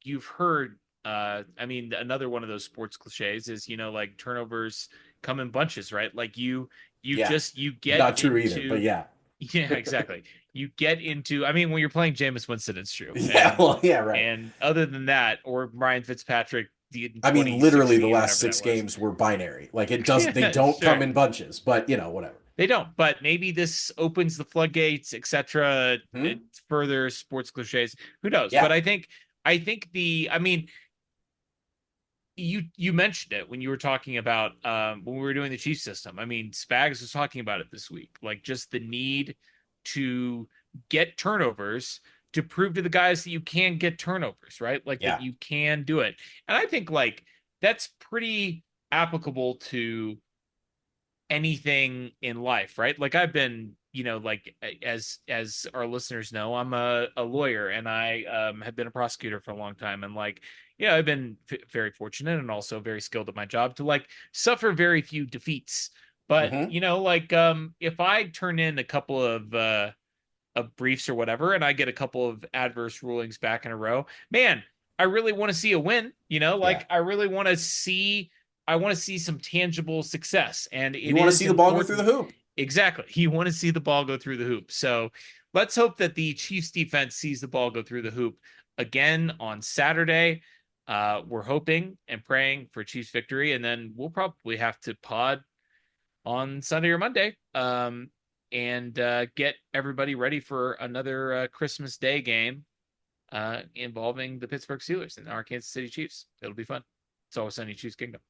you've heard. Another one of those sports cliches is like turnovers come in bunches, right? Like you get not true either, but yeah, exactly. You get into. I mean, when you're playing Jameis Winston, it's true. Yeah, right. And other than that, or Ryan Fitzpatrick. Literally the last 6 games were binary. Like it does, they don't come in bunches, but whatever. They don't, but maybe this opens the floodgates, etc. Further sports cliches. Who knows? Yeah. But I think you mentioned it when you were talking about when we were doing the Chief system. I mean, Spags was talking about it this week, like just the need to get turnovers to prove to the guys that you can get turnovers, right? Like that you can do it. And I think like that's pretty applicable to anything in life, right? Like I've been, like as our listeners know, I'm a lawyer, and I have been a prosecutor for a long time. And like, I've been very fortunate and also very skilled at my job to like suffer very few defeats. But, if I turn in a couple of briefs or whatever, and I get a couple of adverse rulings back in a row, man, I really want to see a win. I really want to see. I want to see some tangible success, and you want to see the ball go through the hoop. Exactly, you want to see the ball go through the hoop. So let's hope that the Chiefs defense sees the ball go through the hoop again on Saturday. We're hoping and praying for Chiefs victory, and then we'll probably have to pod on Sunday or Monday. And get everybody ready for another Christmas Day game involving the Pittsburgh Steelers and our Kansas City Chiefs. It'll be fun. It's always sunny Chiefs Kingdom.